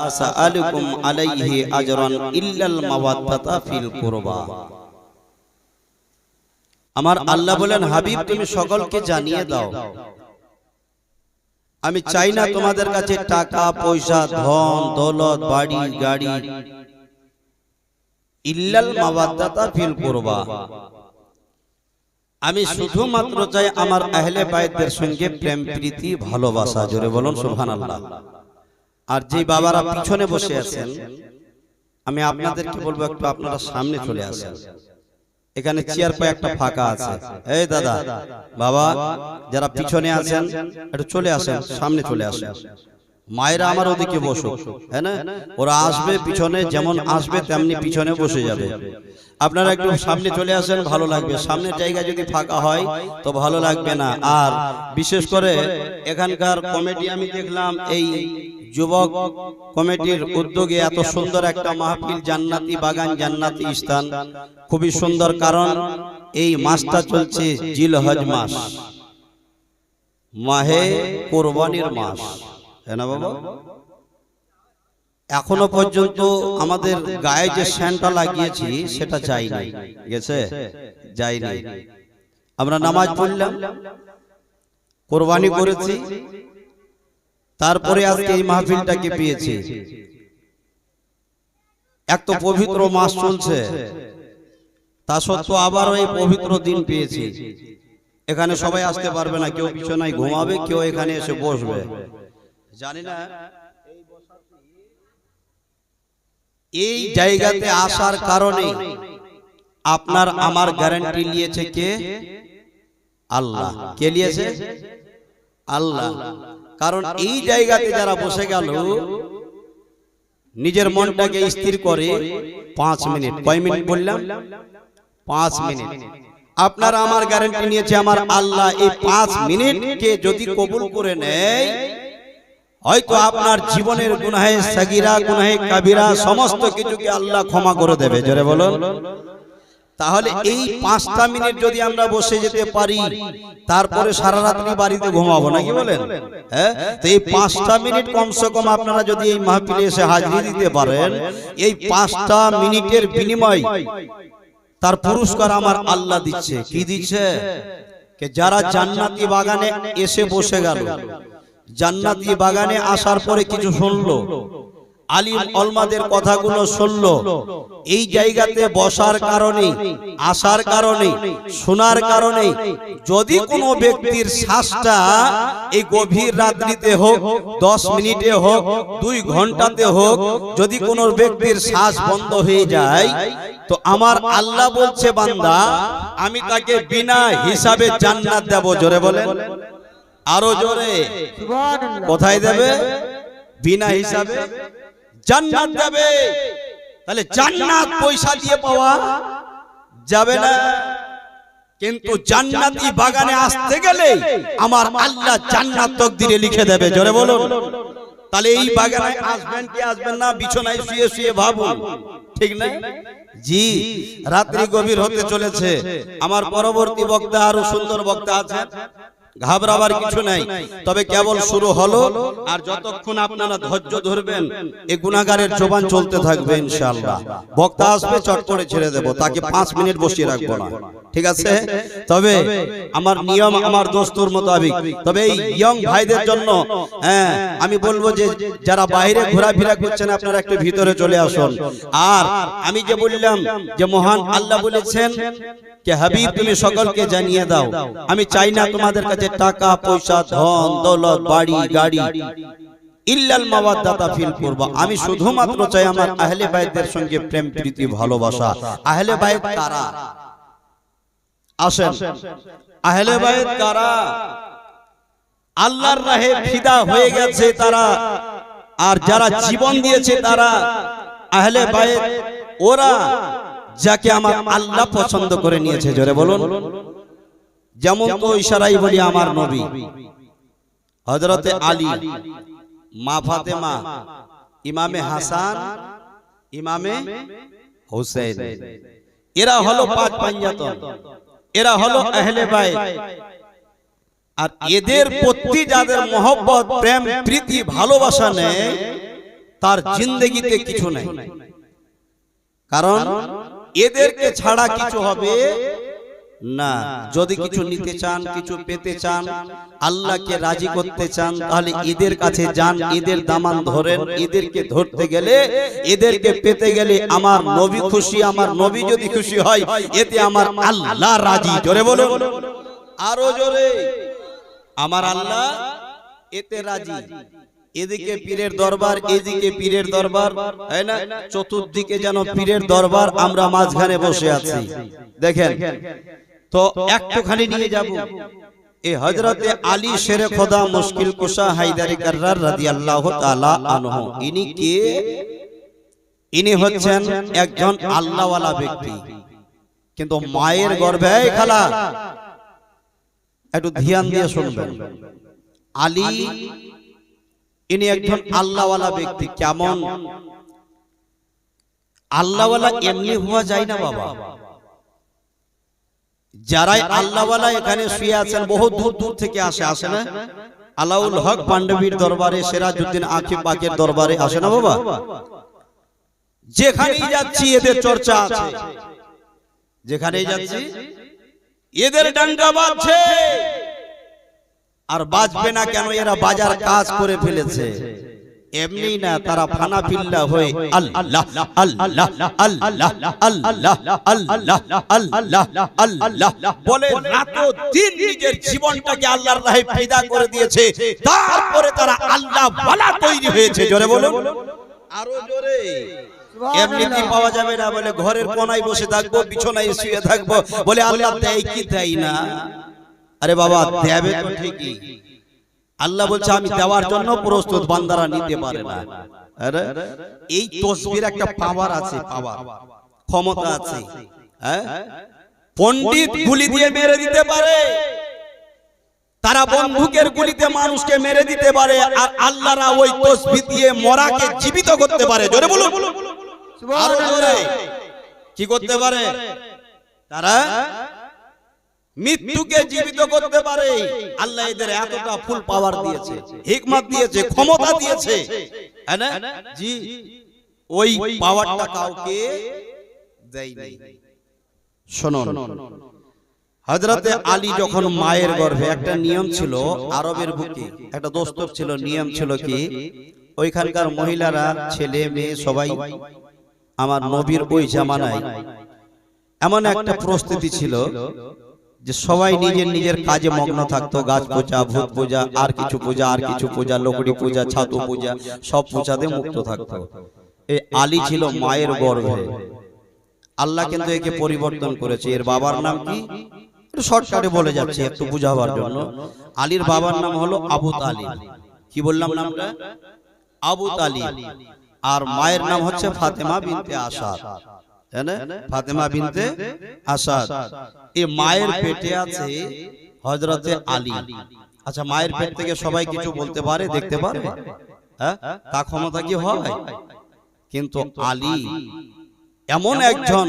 আসআলুকুম আলাইহি আজরান ইল্লাল মাওয়াদ্দাতা ফিল কুরবা। আমার আল্লাহ বলেন, হাবিব তুমি সকলকে জানিয়ে দাও, আমি চাই না তোমাদের কাছে টাকা পয়সা, ধন দৌলত, বাড়ি গাড়ি, ইল্লাল মাওয়াদ্দাতা ফিল কুরবা, আমি শুধুমাত্র চাই আমার আহলে বাইতদের সঙ্গে প্রেম প্রীতি ভালোবাসা। জোরে বলুন সুবহানাল্লাহ। আর যে বাবারা পিছনে বসে আছেন, আমি আপনাদেরকে বলবো একটু আপনারা সামনে চলে আসেন। এখানে চেয়ার কয়েকটা ফাঁকা আছে। এই দাদা বাবা যারা পিছনে আছেন একটু চলে আসেন, সামনে চলে আসেন। মায়েরা আমার ওদিকে বসো, হ্যাঁ না? ওরা আসবে পিছনে, যেমন আসবে তেমনি পিছনে বসে যাবে। আপনারা একটু সামনে চলে আসেন, ভালো লাগবে। সামনের জায়গা যদি ফাঁকা হয় তো ভালো লাগবে না। আর বিশেষ করে এখানকার কমিটি আমি দেখলাম, এই যুবক কমিটির উদ্যোগে এত সুন্দর একটা মাহফিল, জান্নাতি বাগান, জান্নাতি স্থান, খুবই সুন্দর। কারণ এই মাসটা চলছে জিলহজ মাস, মাহে কোরবানির মাস, হ্যাঁ না বাবা? এখনো পর্যন্ত আমাদের গায়ে যে স্যান্ডটা লাগিয়েছি সেটা যায়নি, গেছে? যায়নি। আমরা নামাজ পড়লাম, কোরবানি করেছি, তারপরে আজকে এই মাহফিলটাকে পেয়েছি। এক তো পবিত্র মাস চলছে, তা সত্ত্বেও আবারও এই পবিত্র দিন পেয়েছি। এখানে সবাই আসতে পারবে না, কেউ বিছানায় ঘুমাবে, কেউ এখানে এসে বসবে। জানি না এই জায়গাতে আসার কারণে আপনার আমার গ্যারান্টি নিয়েছে কে? আল্লাহ। কে নিয়েছে? আল্লাহ। কারণ এই জায়গাতে যারা বসে গেল, নিজের মনটাকে স্থির করে 5 মিনিট, কয় মিনিট বললাম? 5 মিনিট। আপনারা আমার গ্যারান্টি নিয়েছে আমার আল্লাহ, এই 5 মিনিটকে যদি কবুল করে নেয়, হয়তো আপনার জীবনের গুনাহে সাগীরা, গুনাহে কাবীরা সমস্ত কিছুকে আল্লাহ ক্ষমা করে দেবে। জোরে বলুন। তাহলে এই 5টা মিনিট যদি আমরা বসে যেতে পারি, তারপরে সারা রাত্রি বাড়িতে ঘুমাবো না, কি বলেন? হ্যাঁ, তো এই 5টা মিনিট কমসে কম আপনারা যদি এই মাহফিলে এসে হাজিরি দিতে পারেন, এই 5টা মিনিটের বিনিময় তার পুরস্কার আমার আল্লাহ দিচ্ছে। কি দিচ্ছে? কে যারা জান্নাতি বাগানে এসে বসে গেল, জান্নাতি বাগানে আসার পরে কিছু শুনলো, আলিম ওলামাদের কথাগুলো শুনলো, এই জায়গাতে বসার কারণে, আসার কারণে, শোনার কারণে যদি কোনো ব্যক্তির শ্বাসটা এই গভীর রাত্রিতে হোক, 10 মিনিটে হোক, 2 ঘন্টাতে হোক, যদি কোনো ব্যক্তির শ্বাস বন্ধ হয়ে যায়, তো আমার আল্লাহ বলছে, বান্দা আমি তাকে বিনা হিসাবে জান্নাত দেব। জোরে বলেন, আরো জোরে। কোথায় দেবে? বিনা হিসাবে জান্নাত দেবে। তাহলে জান্নাত পয়সা দিয়ে পাওয়া যাবে না, কিন্তু জান্নাতি বাগানে আসতে গেলে আমার আল্লাহ জান্নাত তকদিরে লিখে দেবে। জোরে বলুন। তাহলে এই বাগানে আসবেন কি আসবেন না, বিছানায় শুয়ে শুয়ে ভাবুন, ঠিক না? জি, রাত্রি গভীর হতে চলেছে। আমার পরবর্তী বক্তা আরো সুন্দর বক্তা আছে, ঘাবড়াবার কিছু নাই। তবে কেবল শুরু হলো, আর যতক্ষণ আপনারা ধৈর্য ধরবেন এই গুনাহগারের জবান চলতে থাকবে ইনশাআল্লাহ। বক্তা আসবে, চট করে ছেড়ে দেব, তাকে 5 মিনিট বসিয়ে রাখবো না, ঠিক আছে? তবে আমার নিয়ম, আমার দস্তুর মোতাবেক। তবে এই ইয়ং ভাইদের জন্য আমি বলবো যে যারা বাইরে ঘোরাফেরা করছেন আপনারা একটু ভিতরে চলে আসুন। আর আমি যে বললাম যে মহান আল্লাহ বলেছেন কে হাবিব তুমি সকলকে জানিয়ে দাও, আমি চাই না তোমাদের কাছে টাকা পয়সা, ধন দৌলত, বাড়ি গাড়ি, ইল্লাল মাওয়াদ্দাতা ফিল কুরবা, আমি শুধুমাত্র চাই আমার আহলে বাইতদের সঙ্গে প্রেম প্রীতি ভালোবাসা। আহলে বাইত কারা? আসেন, আহলে বাইত কারা? আল্লাহর রাহে ফিদা হয়ে গেছে তারা, আর যারা জীবন দিয়েছে তারা আহলে বাইত, ওরা যাকে আমার আল্লাহ পছন্দ করে নিয়েছে। জোরে বলুন। যেমন তো ইশারাই বলি, আমার নবী হযরতে আলী, মা ফাতেমা, ইমামে হাসান, ইমামে হুসাইন, এরা হলো 5 পাঞ্জাতন, এরা হলো আহলে বাইত। আর এদের প্রতি যাদের মহব্বত, প্রেম প্রীতি ভালোবাসা নেই, তার জিন্দেগিতে কিছু নেই। কারণ এদেরকে ছাড়া কিছু হবে না। যদি কিছু নিতে চান, কিছু পেতে চান, আল্লাহকে রাজি করতে চান, তাহলে এদের কাছে যান, এদের দামান ধরেন। এদেরকে ধরতে গেলে, এদেরকে পেতে গেলে আমার নবী খুশি, আমার নবী যদি খুশি হয় এতে আমার আল্লাহ রাজি। জোরে বলুন, আরো জোরে, আমার আল্লাহ এতে রাজি। এদিকে পীরের দরবার, এদিকে পীরের দরবার, তাই না? চতুর্দিকে যেন পীরের দরবার, আমরা মাঝখানে বসে আছি। দেখেন তো একটুখানি নিয়ে যাব। এই হযরতে আলী শেরে খোদা মুশকিল কুশা হায়দারি কাররার রাদিয়াল্লাহু তাআলা আনহু, ইনি কে? ইনি হচ্ছেন একজন আল্লাহওয়ালা ব্যক্তি, কিন্তু মায়ের গর্ভে। খালা একটু ধ্যান দিয়ে শুনবেন। আলী ইনি একজন আল্লাহওয়ালা ব্যক্তি। কেমন আল্লাহওয়ালা? এমনি হওয়া যায় না বাবা। যারাই আল্লাহওয়ালা এখানে শুয়ে আছেন বহু দূর দূর থেকে আসে না? আলাউল হক পাণ্ডবীর দরবারে, সিরাজউদ্দিন আকিব পাকের দরবারে আসে না বাবা? যেখানেই যাচ্ছি এদের চর্চা আছে, যেখানেই যাচ্ছি এদের ডাঙ্গা বাজছে। আর বাজবে না কেন? এরা বাজার কাজ করে ফেলেছে। এমনি না, তারা ফানা পিল্লা হয়ে আল্লাহ আল্লাহ আল্লাহ আল্লাহ আল্লাহ আল্লাহ আল্লাহ বলে রাত দিন নিজের জীবনটাকে আল্লাহর রাহে ফিদা করে দিয়েছে। তারপরে তারা আল্লাহ ওয়ালা তৈরি হয়েছে। জোরে বলুন, আরো জোরে। এমনি কি পাওয়া যাবে না? বলে ঘরের কোনায় বসে থাকবো, বিছানায় শুয়ে থাকবো, বলে আল্লাহ দেয় কি দেয় না? আরে বাবা, দেবে তো ঠিকই। আল্লাহ বলছে আমি দেওয়ার জন্য প্রস্তুত, বান্দারা নিতে পারে না। আরে এই তাসবির একটা পাওয়ার আছে, পাওয়ার, ক্ষমতা আছে। হ্যাঁ, পণ্ডিত গুলি দিয়ে মেরে দিতে পারে, তারা বন্দুকের গুলিতে মানুষকে মেরে দিতে পারে, আর আল্লাহরা ওই তাসবিহ দিয়ে মরাকে জীবিত করতে পারে। জোরে বলুন, আরো জোরে। কি করতে পারে? তারা মৃত্যুকে জীবিত করতে পারে। আল্লাহ এদের এতটা ফুল পাওয়ার দিয়েছে, হিকমত দিয়েছে, ক্ষমতা দিয়েছে। হ্যাঁ জি, ওই পাওয়ারটা কাউকে দেয়নি। শুনুন, হযরতে আলী যখন মায়ের গর্ভে, একটা নিয়ম ছিল আরবের বুকে, একটা দস্তর ছিল, নিয়ম ছিল কি, ওইখানকার মহিলারা, ছেলে মেয়ে সবাই, আমার নবীর ওই জামানায় এমন একটা প্রস্তুতি ছিল যে সবাই নিজের নিজের কাজে মগ্ন থাকতো। গাছ পূজা, ভূত পূজা, আর কিছু পূজা, আর কিছু পূজা, লোকড়ি পূজা, ছাতু পূজা, সব পূজাতে মুক্ত থাকতো। এই আলী ছিল মায়ের গর্ভে। আল্লাহ কিন্তু একে পরিবর্তন করেছে। এর বাবার নাম কি? একটু শর্টকাটে বলে যাচ্ছে একটু বুঝাবার জন্য। আলীর বাবার নাম হলো আবু তালিব। কি বললাম নামটা? আবু তালিব। আর মায়ের নাম হচ্ছে ফাতেমা বিনতে আসাদ। ফাতেমা বিনতে আসাদ। এই মায়ের পেটে আছে হযরতে আলী। আচ্ছা, মায়ের পেট থেকে সবাই কিছু বলতে পারে, দেখতে পারে? হ্যাঁ, তা ক্ষমতা কি হয়? কিন্তু আলী এমন একজন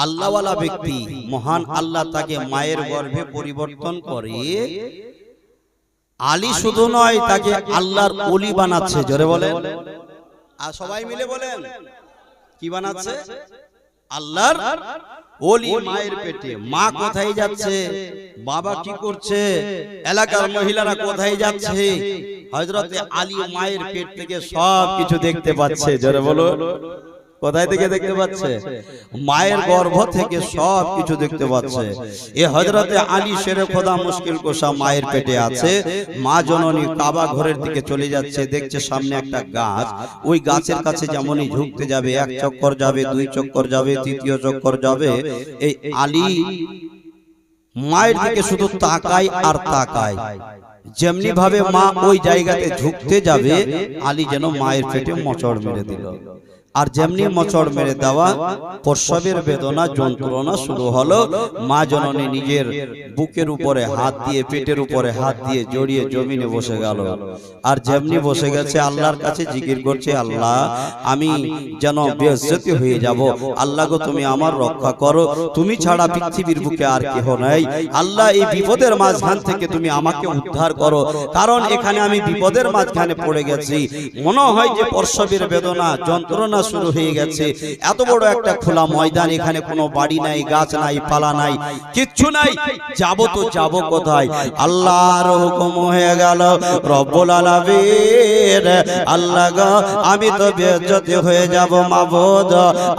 আল্লাহওয়ালা ব্যক্তি, মহান আল্লাহ তাকে মায়ের গর্ভে পরিবর্তন করে। আলী শুধু নয়, তাকে আল্লাহর ওলি বানাচ্ছে। জোরে বলেন, আর সবাই মিলে বলেন, কি বানাচ্ছে? আল্লাহর ওলি মায়ের পেটে। মা কোথায় যাচ্ছে, বাবা কি করছে, এলাকার মহিলারা কোথায় যাচ্ছে, হযরতে আলী মায়ের পেট থেকে সব কিছু দেখতে পাচ্ছে। জোরে বলো, কোথায় থেকে দেখতে পাচ্ছে? মায়ের গর্ভ থেকে সব কিছু দেখতে পাচ্ছে। এ হযরতে আলী শেরে খোদা মুশকিল কুশা মায়ের পেটে আছে। মা জননী কাবা ঘরের দিকে চলে যাচ্ছে, দেখছে সামনে একটা গাছ। ওই গাছের কাছে যেমনই ঝুঁকতে যাবে, এক চক্কর যাবে, দুই চক্কর যাবে, তৃতীয় চক্কর যাবে, এই আলী মায়ের দিকে শুধু তাকায় আর তাকায়। যেমনি ভাবে মা ওই জায়গাতে ঝুঁকতে যাবে, আলী যেন মায়ের পেটে মোচড় মেরে দিল। আর যেমনি মোচড় মেরে দেওয়া, প্রসবের বেদনা যন্ত্রণা শুরু হলো। মা জননী নিজের বুকের উপরে হাত দিয়ে, পেটের উপরে হাত দিয়ে জড়িয়ে জমিনে বসে গেল। আর যেমনি বসে গেছে আল্লাহর কাছে জিকির করছে, আল্লাহ আমি যেন বেইজ্জতি হয়ে যাব, আল্লাহ গো তুমি আমার রক্ষা করো, তুমি ছাড়া পৃথিবীর বুকে আর কেহ নাই। আল্লাহ এই বিপদের মাঝখান থেকে তুমি আমাকে উদ্ধার করো, কারণ এখানে আমি বিপদের মাঝখানে পড়ে গেছি। মনে হয় যে প্রসবের বেদনা যন্ত্রণা শুরু হয়ে গেছে। এত বড় একটা খোলা ময়দান, এখানে কোনো বাড়ি নাই, গাছ নাই, পালা নাই, কিচ্ছু নাই, যাব তো যাব কোথায়? আল্লাহর হুকুম হয়ে গেল, রব্বুল আলামিন, আল্লাহ গো আমি তো বেইজ্জতি হয়ে যাব মাবুদ,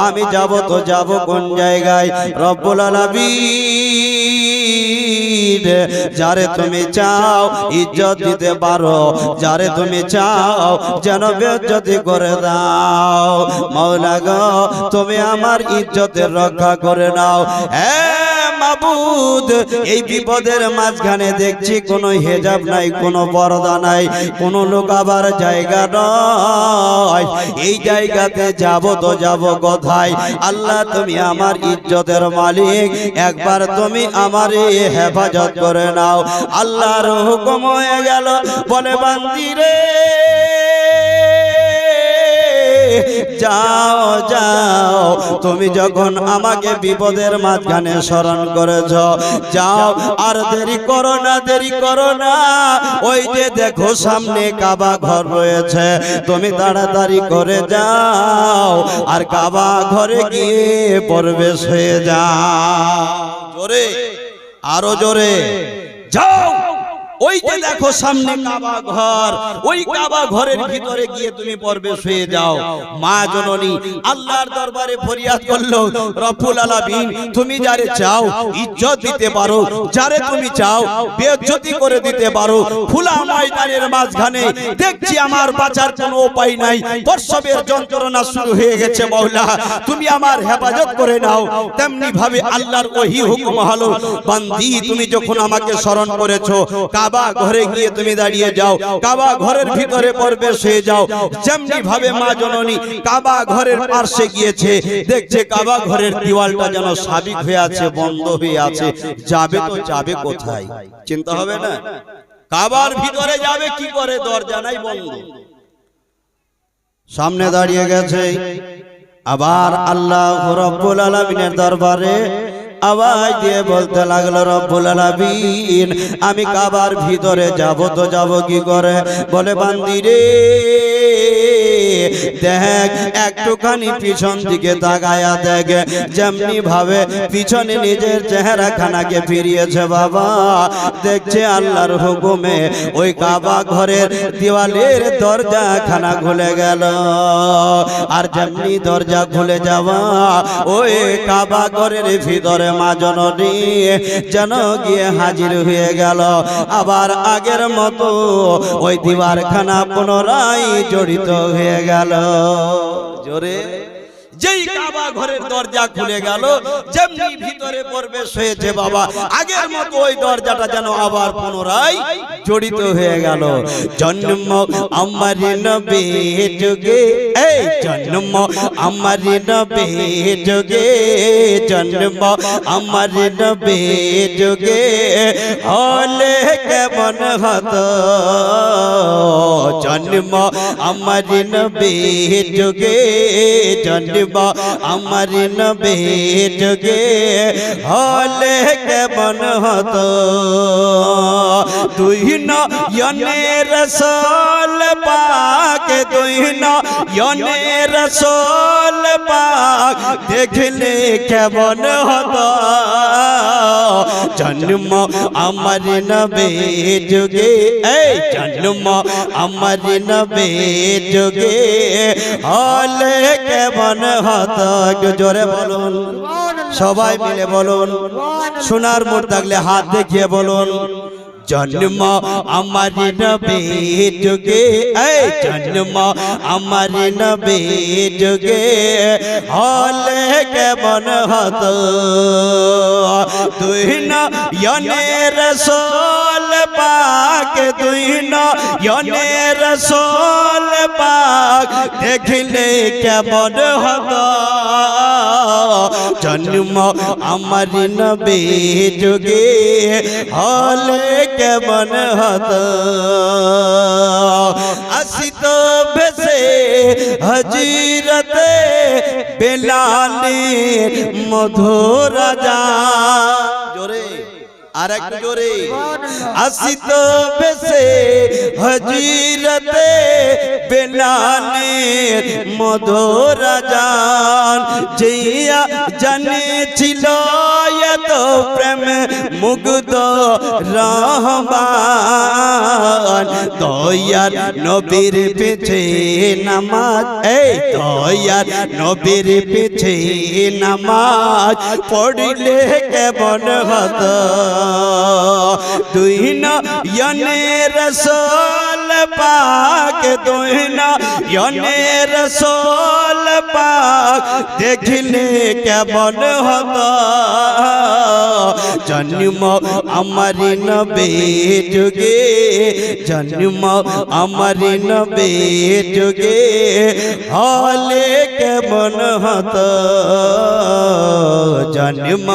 আমি যাব তো যাব কোন জায়গায়? রব্বুল আলামিন, যারে তুমি চাও ইজ্জত দিতে পারো, যারে তুমি চাও যেন বেইজ্জতি করে দাও, মাওলা গো তুমি আমার ইজ্জতের রক্ষা করে নাও। মাবুদ, এই বিপদের মাঝখানে দেখছি কোনো হেজাব নাই, কোনো পর্দা নাই, কোনো লুকাবার জায়গা নয়। এই জায়গাতে যাব তো যাব কোথায়? আল্লাহ তুমি আমার ইজ্জতের মালিক, একবার তুমি আমার হেফাজত করে নাও। আল্লাহর হুকুম হয়ে গেল, বলে বান্দি রে যাও যাও, তুমি যখন আমাকে বিপদের মাঝখানে স্মরণ করেছ, যাও আর দেরি করো না, দেরি করো না। ওই যে দেখো সামনে কাবা ঘর রয়েছে, তুমি তাড়াতাড়ি করে যাও আর কাবা ঘরে গিয়ে প্রবেশ হয়ে যাও। জোরে, আরো জোরে, যাও। ওই যে দেখো সামনে কাবা ঘর, ওই কাবা ঘরের ভিতরে গিয়ে তুমি প্রবেশ হয়ে যাও। মা জননী আল্লাহর দরবারে ফরিয়াদ করলো, রব্বুল আলামিন তুমি যারে চাও ইজ্জত দিতে পারো, যারে তুমি চাও বেইজ্জতি করে দিতে পারো। খোলা ময়দানের মাঝখানে দেখছি আমার বাঁচার কোনো উপায় নাই, প্রসবের যন্ত্রণা শুরু হয়ে গেছে, মাওলা তুমি আমার হেফাজত করে নাও। তেমনি ভাবে আল্লাহর ওহী হুকুম হলো, বান্দি তুমি যখন আমাকে স্মরণ করেছো, কাবা ঘরে গিয়ে তুমি দাঁড়িয়ে যাও, কাবা ঘরের ভিতরে প্রবেশ হয়ে যাও। যেমনি ভাবে মা জননী কাবা ঘরের পাশে গিয়েছে, দেখছে কাবা ঘরের দেওয়ালটা যেন সাবিক হয়ে আছে, বন্ধ হয়ে আছে। যাবে তো যাবে কোথায়? চিন্তা হবে না, কাবার ভিতরে যাবে কি করে? দরজা নাই, বন্ধ। সামনে দাঁড়িয়ে গেছে, আবার আল্লাহ রাব্বুল আলামিনের দরবারে আওয়াজ দিয়ে বলতে লাগলো, রব্বুল আলামিন আমি কাবার ভিতরে যাব তো যাব কি করে? বলে বান্দি রে দেখ, একটুখানি পিছন দিকে তাকায়া দেখ, যেমনি ভাবে পিছনে নিজের চেহারা খানাকে ফিরিয়েছে বাবা, দেখছে আল্লাহর হুকুমে ওই কাবা ঘরের দেওয়ালের দরজা খানা খুলে গেল। আর যেমনি দরজা খুলে যাওয়া, ওই কাবা ঘরের ভিতরে মা জননী যেন গিয়ে হাজির হয়ে গেল। আবার আগের মতো ওই দিওয়ারখানা পুনরায় জড়িত হয়ে গেল। জোরে, যেই কাবা ঘরের দরজা খুলে গেল, যেমনি ভিতরে প্রবেশ হয়েছে বাবা, আগের মতো ওই দরজাটা যেন আবার পুনরায় জড়িত হয়ে গেল। জন্ম আমার নবী যুগে, এই জন্ম আমার নবী যুগে, জন্ম আমার নবী যুগে হলে কেমন হতো, জন্ম আমার নবী যুগে, জন্ম আমার নবী যুগে হলে কেমন হতো। তুই নয়নে রাসূল পাক, তুই নয়নে রাসূল পাক দেখলে কেমন হতো, জন্ম আমার নবী যুগে, এই জন্ম আমার নবী যুগে হলে কেমন হতো। জোরে বলুন, সবাই মিলে বলুন, শোনার মুড থাকলে হাত দেখিয়ে বলুন, জন্ম আমার নবী যুগে, এই জন্ম আমার নবী যুগে হলে কেমন হতো। তুই নয়নে রাসূল পাক দুই নয়নে রসুল পাক দেখলে কেমন হতো জন্ম আমার নবী যুগে হলে কেমন হতো আসিত ভেসে হজরতে বেলালের মধুর রাজান জোরে আর এক জোরে আসিত ভেসে হজরতে বেলালের মধুর রাজান জিয়া জানে ছিল এত প্রেম মুগ্ধ রহমান দয়ার নবীর পিছে নামাজ এই দয়ার নবীর পিছে নামাজ পড়লে কেমন হতো দুই নয়নে রসুল পাক দুই নয়নে রসুল পাক দেখলে কেমন হতো জন্ম আমার নবী যুগে জন্ম আমার নবী যুগে হলে কেমন হতো জন্ম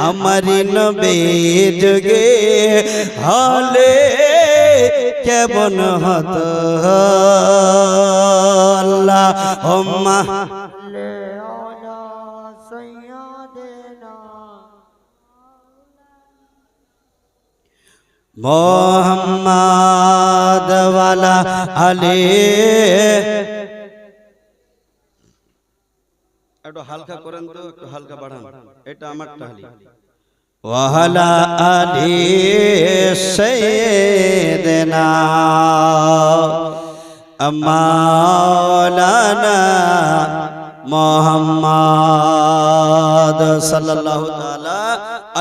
আমার নবী যুগে হলে কেমন হতো আল্লাহুম্মা মোহাম্মদ ওয়ালা আলী একটু হালকা করেন তো একটু হালকা বাড়ান এটা আমার টাহলি ওয়ালা আলী সাইয়্যিদিনা মাওলানা মুহাম্মদ সাল্লাল্লাহু তাআলা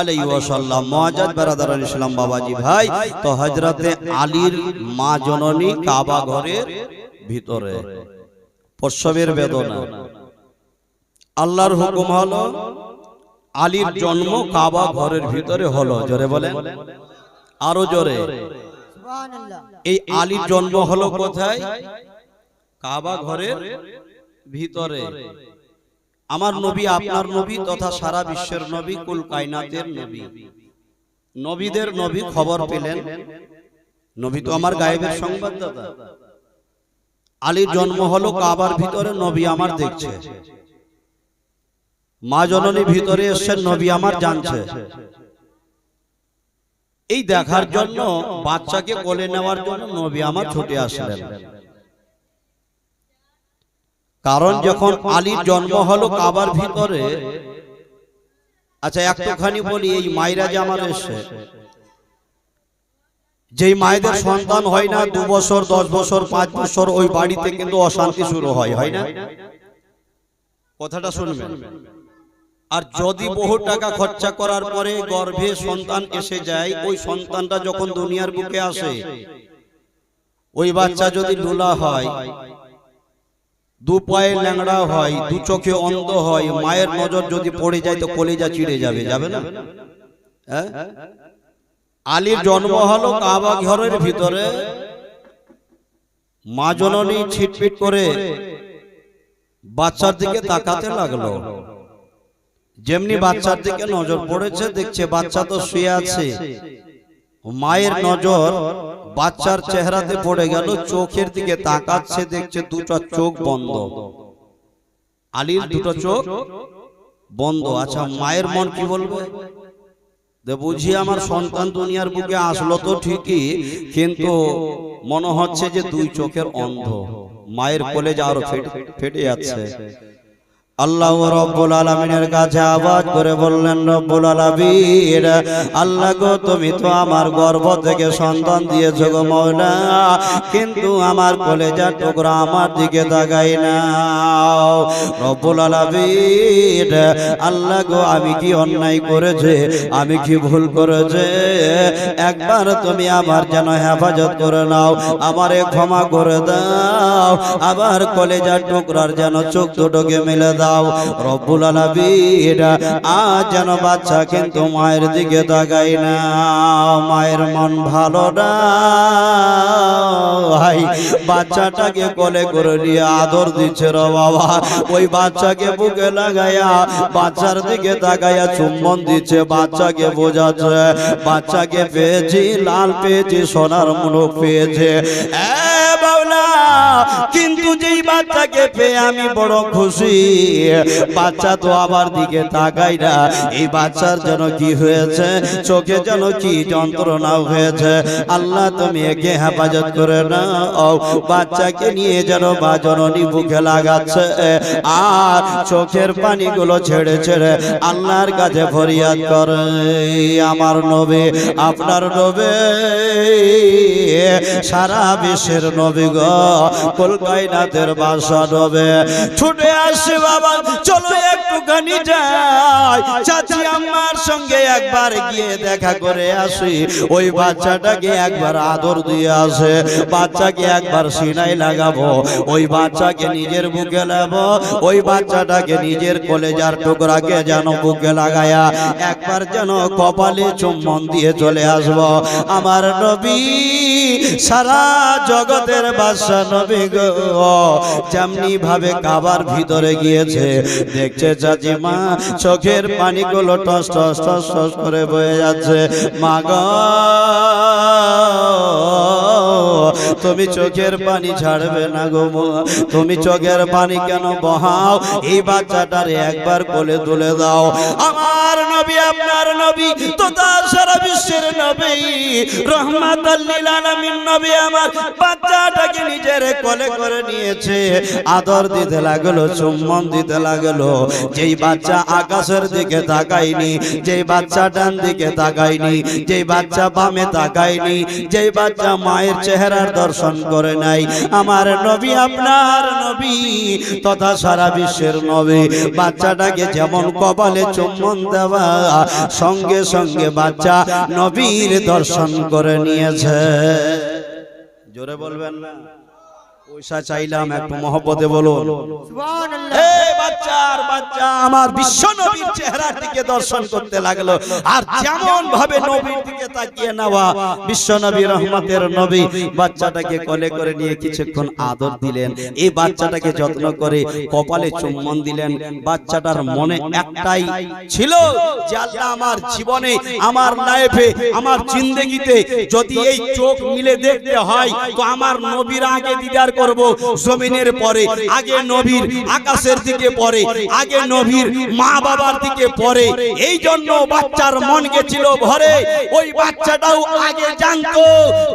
আলাইহি ওয়াসাল্লাম মুআজ্জাজ বারাদারান ইসলাম বাবাজি ভাই তো হযরতে আলীর মা জননী কাবা ঘরের ভিতরে প্রসবের বেদনা আল্লাহর হুকুম হলো আলীর জন্ম কাবা ঘরের ভিতরে হলো জোরে বলেন আরো জোরে সুবহানাল্লাহ এই আলীর জন্ম হলো কোথায় কাবা ঘরের ভিতরে আমার নবী আপনার নবী তথা সারা বিশ্বের নবী কুল কায়নাতের নবী নবীদের নবী খবর পেলেন নবী তো আমার গায়েবের সংবাদদাতা আলীর জন্ম হলো কাবার ভিতরে নবী আমার দেখছে মা জননী ভিতরে এসেছেন নবী আমার জানছে এই দেখার জন্য বাচ্চাকে কোলে নেওয়ার জন্য নবী আমার ছুটে আসলেন কারণ যখন আলীর জন্ম হলো কাবার ভিতরে আচ্ছা একটুখানি বলি এই মায়েরা যে আমার এসে যেই মায়েদের সন্তান হয় না 2 বছর 10 বছর 5 বছর ওই বাড়িতে কিন্তু অশান্তি শুরু হয় না কথাটা শুনবেন আর যদি বহু টাকা খরচা করার পরে গর্ভে সন্তান এসে যায় ওই সন্তানটা যখন দুনিয়ার বুকে আসে ওই বাচ্চা যদি লুলা হয় 2 পায়ে ল্যাংড়া হয় 2 চোখে অন্ধ হয় মায়ের নজর যদি পড়ে যায় তো কলিজা চিড়ে যাবে না হ্যাঁ আলীর জন্ম হলো কাবা ঘরের ভিতরে মা জননী ছিটপিট করে বাচ্চার দিকে তাকাতে লাগলো যেমনি বাচ্চার দিকে নজর পড়েছে দেখছে বাচ্চা তো শুয়ে আছে মায়ের নজর বাচ্চার চেহারাতে পড়ে গেল চোখের দিকে তাকাচ্ছে দেখছে দুটো চোখ বন্ধ আলীর দুটো চোখ বন্ধ আচ্ছা মায়ের মন কি বলবে বুঝি আমার সন্তান দুনিয়ার বুকে আসলো তো ঠিকই কিন্তু মনে হচ্ছে যে 2 চোখের অন্ধ মায়ের কলেজা আরো ফেটে যাচ্ছে আল্লাহ রাব্বুল আলামিনের কাছে আওয়াজ করে বললেন রব্বুল আলামিন আল্লাহ গো তুমি তো আমার গর্ভ থেকে সন্তান দিয়েছো গো মাওলা কিন্তু আমার কলেজার টুকরা আমার দিকে তাকাই না রব্বুল আলামিন আল্লাহ গো আমি কি অন্যায় করেছি আমি কি ভুল করেছি একবার তুমি আমার যেন হেফাজত করে নাও আমারে ক্ষমা করে দাও আবার কলেজার টুকরার যেন চোখ দুটোকে মেলে দাও দাও রব্বুল আলামিন। আজ যেন বাচ্চা কিন্তু মায়ের দিকে তাকাই না, মায়ের মন ভালো না, বাচ্চাটাকে কোলে করে নিয়ে আদর দিচ্ছে রে বাবা। ওই বাচ্চাকে বুকে লাগায়া বাচ্চার দিকে তাকায়া চুম্বন দিচ্ছে, বাচ্চাকে বোঝাচ্ছে বাচ্চাকে পেয়েছি, লাল পেয়েছি, সোনার মুলক পেয়েছে বাউলা। কিন্তু যেই বাচ্চাকে পেয়ে আমি বড় খুশি, বাচ্চা তো আবার দিকে তাকাই না। এই বাচ্চার যেন কি হয়েছে, চোখে যেন কি যন্ত্রণা হয়েছে। আল্লাহ তুমি একে হেফাজত করে নাও। বাচ্চাকে নিয়ে যেন বা জননী বুকে লাগাচ্ছে আর চোখের পানিগুলো ছেড়ে ছেড়ে আল্লাহর কাছে ফরিয়াদ করে, আমার নবী আপনার নবী সারা বিশ্বের নবী গো, কলকাতার বাসা নবী। ছুটে আসে বাবা, চলো একটুখানি যাই, চাচি আম্মার সঙ্গে একবার গিয়ে দেখা করে আসি। ওই বাচ্চাটাকে একবার আদর দিয়ে আসে, বাচ্চাকে একবার সিনায় লাগাবো, ওই বাচ্চাকে নিজের বুকে লাগাবো, ওই বাচ্চাটাকে নিজের কলেজার টুকরাকে যেন বুকে লাগায়া একবার যেন কপালে চুম্বন দিয়ে চলে আসবো। আমার নবী সারা জগতের বাদশা নবী গো, যেমনি ভাবে কাবার ভিতরে গিয়েছে দেখছে চাচিমা চোখের পানিগুলো টস টস টস টস করে বয়ে যাচ্ছে। মা গো তুমি চোখের পানি ছাড়বে না গো, তুমি চোখের পানি কেন বহাও, এই বাচ্চাটারে একবার কোলে তুলে দাও। আমার নবী আপনার নবী তথা সারা বিশ্বের নবী রহমাতুল লিল আলামিন নবী আমার বাচ্চাটাকে নিজের কোলে করে নিয়েছে, আদর দিতে লাগলো, চুম্বন দিতে লাগলো। যেই বাচ্চা আকাশের দিকে তাকায়নি, যেই বাচ্চা ডান দিকে তাকায়নি, যেই বাচ্চা বামে তাকায়নি, যেই বাচ্চা মায়ের চেহারার দর্শন করে নাই, আমার নবী আপনার নবী তথা সারা বিশ্বের নবী বাচ্চাটাকে যেমন কপালে চুম্বন দেওয়া সঙ্গে সঙ্গে বাচ্চা নবীর দর্শন করে নিয়েছে। জোরে বলবেন না? পয়সা চাইলাম একটু মহব্বতে বলুন সুবহানাল্লাহ। এই বাচ্চার বাচ্চা আমার বিশ্ব নবীর চেহারার দিকে দর্শন করতে লাগলো, আর যেমন ভাবে নবীর দিকে তাকিয়ে নেওয়া বিশ্ব নবী রহমতের নবী বাচ্চাটাকে কোলে করে নিয়ে কিছুক্ষণ আদর দিলেন, এই বাচ্চাটাকে যত্ন করে কপালে চুম্বন দিলেন। বাচ্চাটার মনে একটাই ছিল যে আল্লাহ আমার জীবনে, আমার লাইফে, আমার জিন্দেগিতে যদি এই চোখ মিলে দেখতে হয় তো আমার নবীর আগে দিদার করব, জমিনের পরে আগে নবীর, আকাশের দিকে পরে আগে নবীর, মা বাবার দিকে পরে। এই জন্য বাচ্চার মন গেছিল ভরে। ওই বাচ্চাটাও আগে জানতো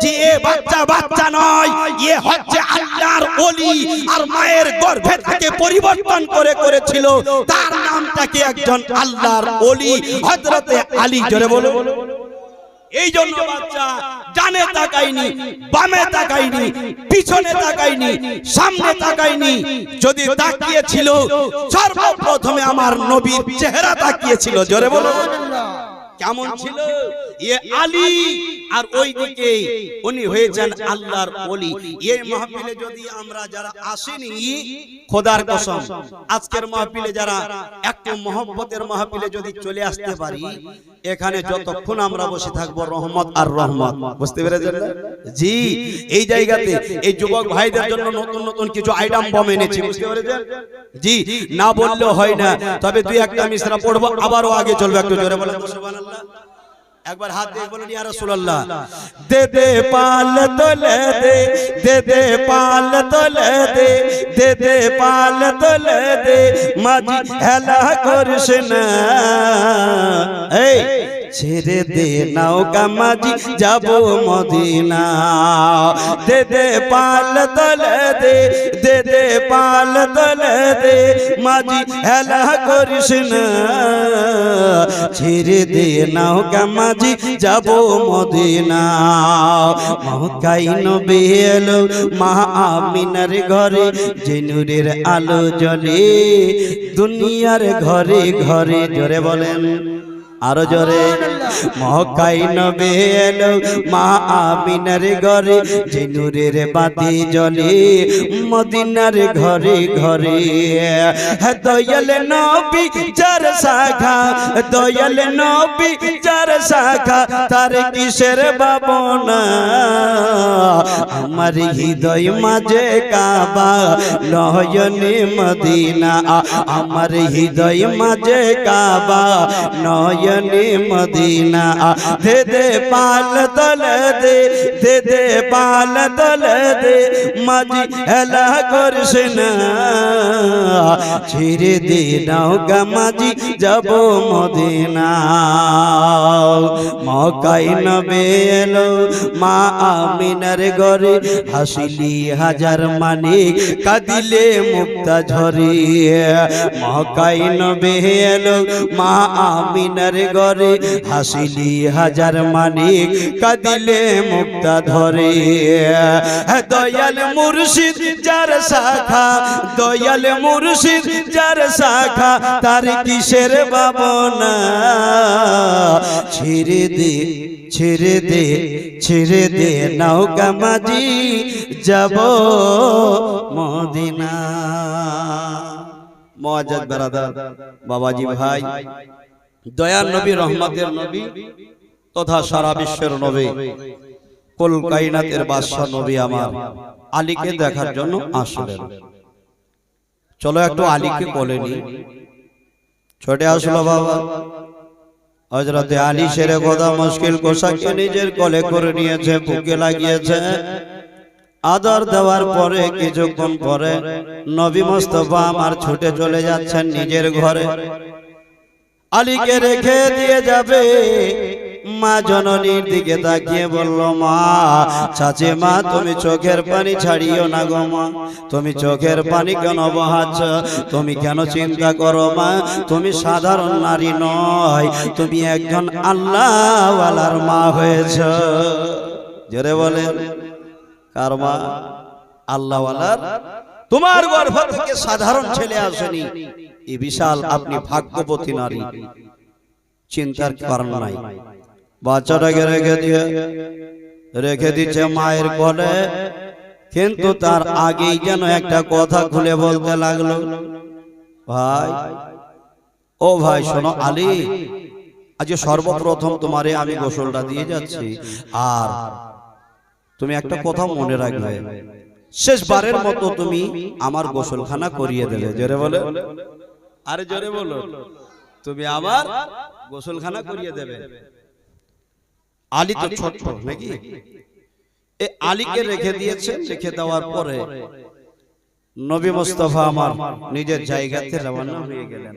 যে এ বাচ্চা বাচ্চা নয়, এ হচ্ছে আল্লাহর ওলি, আর মায়ের গর্ভে থেকে পরিবর্তন করে করেছিল তার নামটাকে একজন আল্লাহর ওলি হযরতে আলী। জোরে বলো। এই জন্য বাচ্চা ডানে তাকায়নি, বামে তাকায়নি, পিছনে তাকায়নি, সামনে তাকায়নি, যদি তাকিয়েছিল সর্বপ্রথমে আমার নবীর চেহারা তাকিয়েছিল। জোরে বলো কেমন ছিল এ আলী, আর ওইদিকে উনি হয়েছেন আল্লাহর ওলি। এই মাহফিলে যদি আমরা যারা আসেনি, খোদার কসম আজকের মাহফিলে যারা একটু মহব্বতের মাহফিলে যদি চলে আসতে পারি, এখানে যতক্ষণ আমরা বসে থাকবো রহমত আর রহমত। বুঝতে পেরেছেন? জি, এই জায়গাতে এই যুবক ভাইদের জন্য নতুন নতুন কিছু আইটেম বম এনেছি। বুঝতে পেরেছেন? জি, না বললেও হয় না, তবে দুই একটা মিসরা পড়বো, আবারও আগে চলবে। একটু জোরে বলেন সুবহানাল্লাহ। একবার হাত দিয়ে বলুন ইয়া রাসূলুল্লাহ। দে দে পাল তোলে দে, দে দে পাল তোলে দে, দে দে পাল তোলে দে, মাঝি হেলা করিস না। এই ছেড়ে দে নৌকা মাঝি যাবো মদিনা, দে দে পাল তোলে দে, দে দে পাল তোলে দে, মাঝি হেলা করিস না। ছেড়ে দে নৌকা মাঝি যাবো মদিনা। মক্কায় নবী এলো মা আমিনার ঘরে, যে নূরের আলো জ্বলে দুনিয়ার ঘরে ঘরে। জোরে বলেন আরো জোরে মক্কায় নবী এলো মা আমিনার ঘরে যে নূরের বাতি জ্বলে মদিনার ঘরে ঘরে দয়াল নবী যার শাখা দয়াল নবী যার শাখা তার কিসের ভাবনা আমার হৃদয় মাঝে কাবা নয়নে মদিনা আমার হৃদয় মাঝে কাবা নয়নে মদিনা দে দে পাল তলে দে দে পাল তলে দে মাঝি হেলা করছে না ছেড়ে দে নৌকা মাঝি যাব মদিনা মক্কায় নবী এলো মা আমিনার ঘরে হাসিলি হাজার মানিক কাঁদিলে মুক্তা ঝরে মক্কায় নবী এলো মা আমিনার ঘরে হাসিলি হাজার মানিক কাঁদিলে মুক্তা ধরে দয়াল মুর্শিদ যার শাখা দয়াল মুর্শিদ যার শাখা তার কিসের ভাবনা ছেড়ে দে ছেড়ে দে ছেড়ে দে নৌকা মাঝি যাব মদিনা মুআজ্জাজ বারাদার বাবাজি ভাই দয়ার নবী রহমতের নবী তথা সারা বিশ্বের নবী কুল কায়নাতের বাদশা নবী আমার আলীকে দেখার জন্য আসলেন চলো একটু আলীকে কোলে নি ছোটে আসলো বাবা হযরতে আলী শেরে খোদা মুশকিল কোশাকে নিজের কোলে করে নিয়েছে বুকে লাগিয়েছে আদর দেওয়ার পরে কিছুক্ষণ পরে নবী মুস্তাফা আমার ছুটে চলে যাচ্ছেন নিজের ঘরে আলীকে রেখে দিয়ে যাবে মা জননীর দিকে তাকিয়ে বলল মা চাচি মা তুমি চোখের পানি ছাড়িও না গো মা তুমি চোখের পানি কেন বহাচ্ছ তুমি কেন চিন্তা করো মা তুমি সাধারণ নারী নয় তুমি একজন আল্লাহওয়ালার মা হয়েছ জোরে বলে কার মা আল্লাহওয়ালার তোমার গর্ভ থেকে সাধারণ ছেলে আসেনি এই বিশাল আপনি ভাগ্যবতী নারী চিন্তার কারণ নাই বাচ্চাটাকে রেখে দিচ্ছে মায়ের কোলে কিন্তু তার আগেই যেন একটা কথা খুলে বলতে লাগলো ভাই ও ভাই শোনো আলী আজ সর্বপ্রথম তোমারে আমি গোসলটা দিয়ে যাচ্ছি আর তুমি একটা কথা মনে রাখবে শেষবারের মতো তুমি আমার গোসলখানা করিয়ে দেবে জোরে বলে আরে জোরে বলো তুমি আমার গোসলখানা করিয়ে দেবে আলী তো ছোট নাকি এই আলীকে রেখে দিয়েছে রেখে দেওয়ার পরে নবী মুস্তাফা আমার নিজের জায়গাতে রওনা হয়ে গেলেন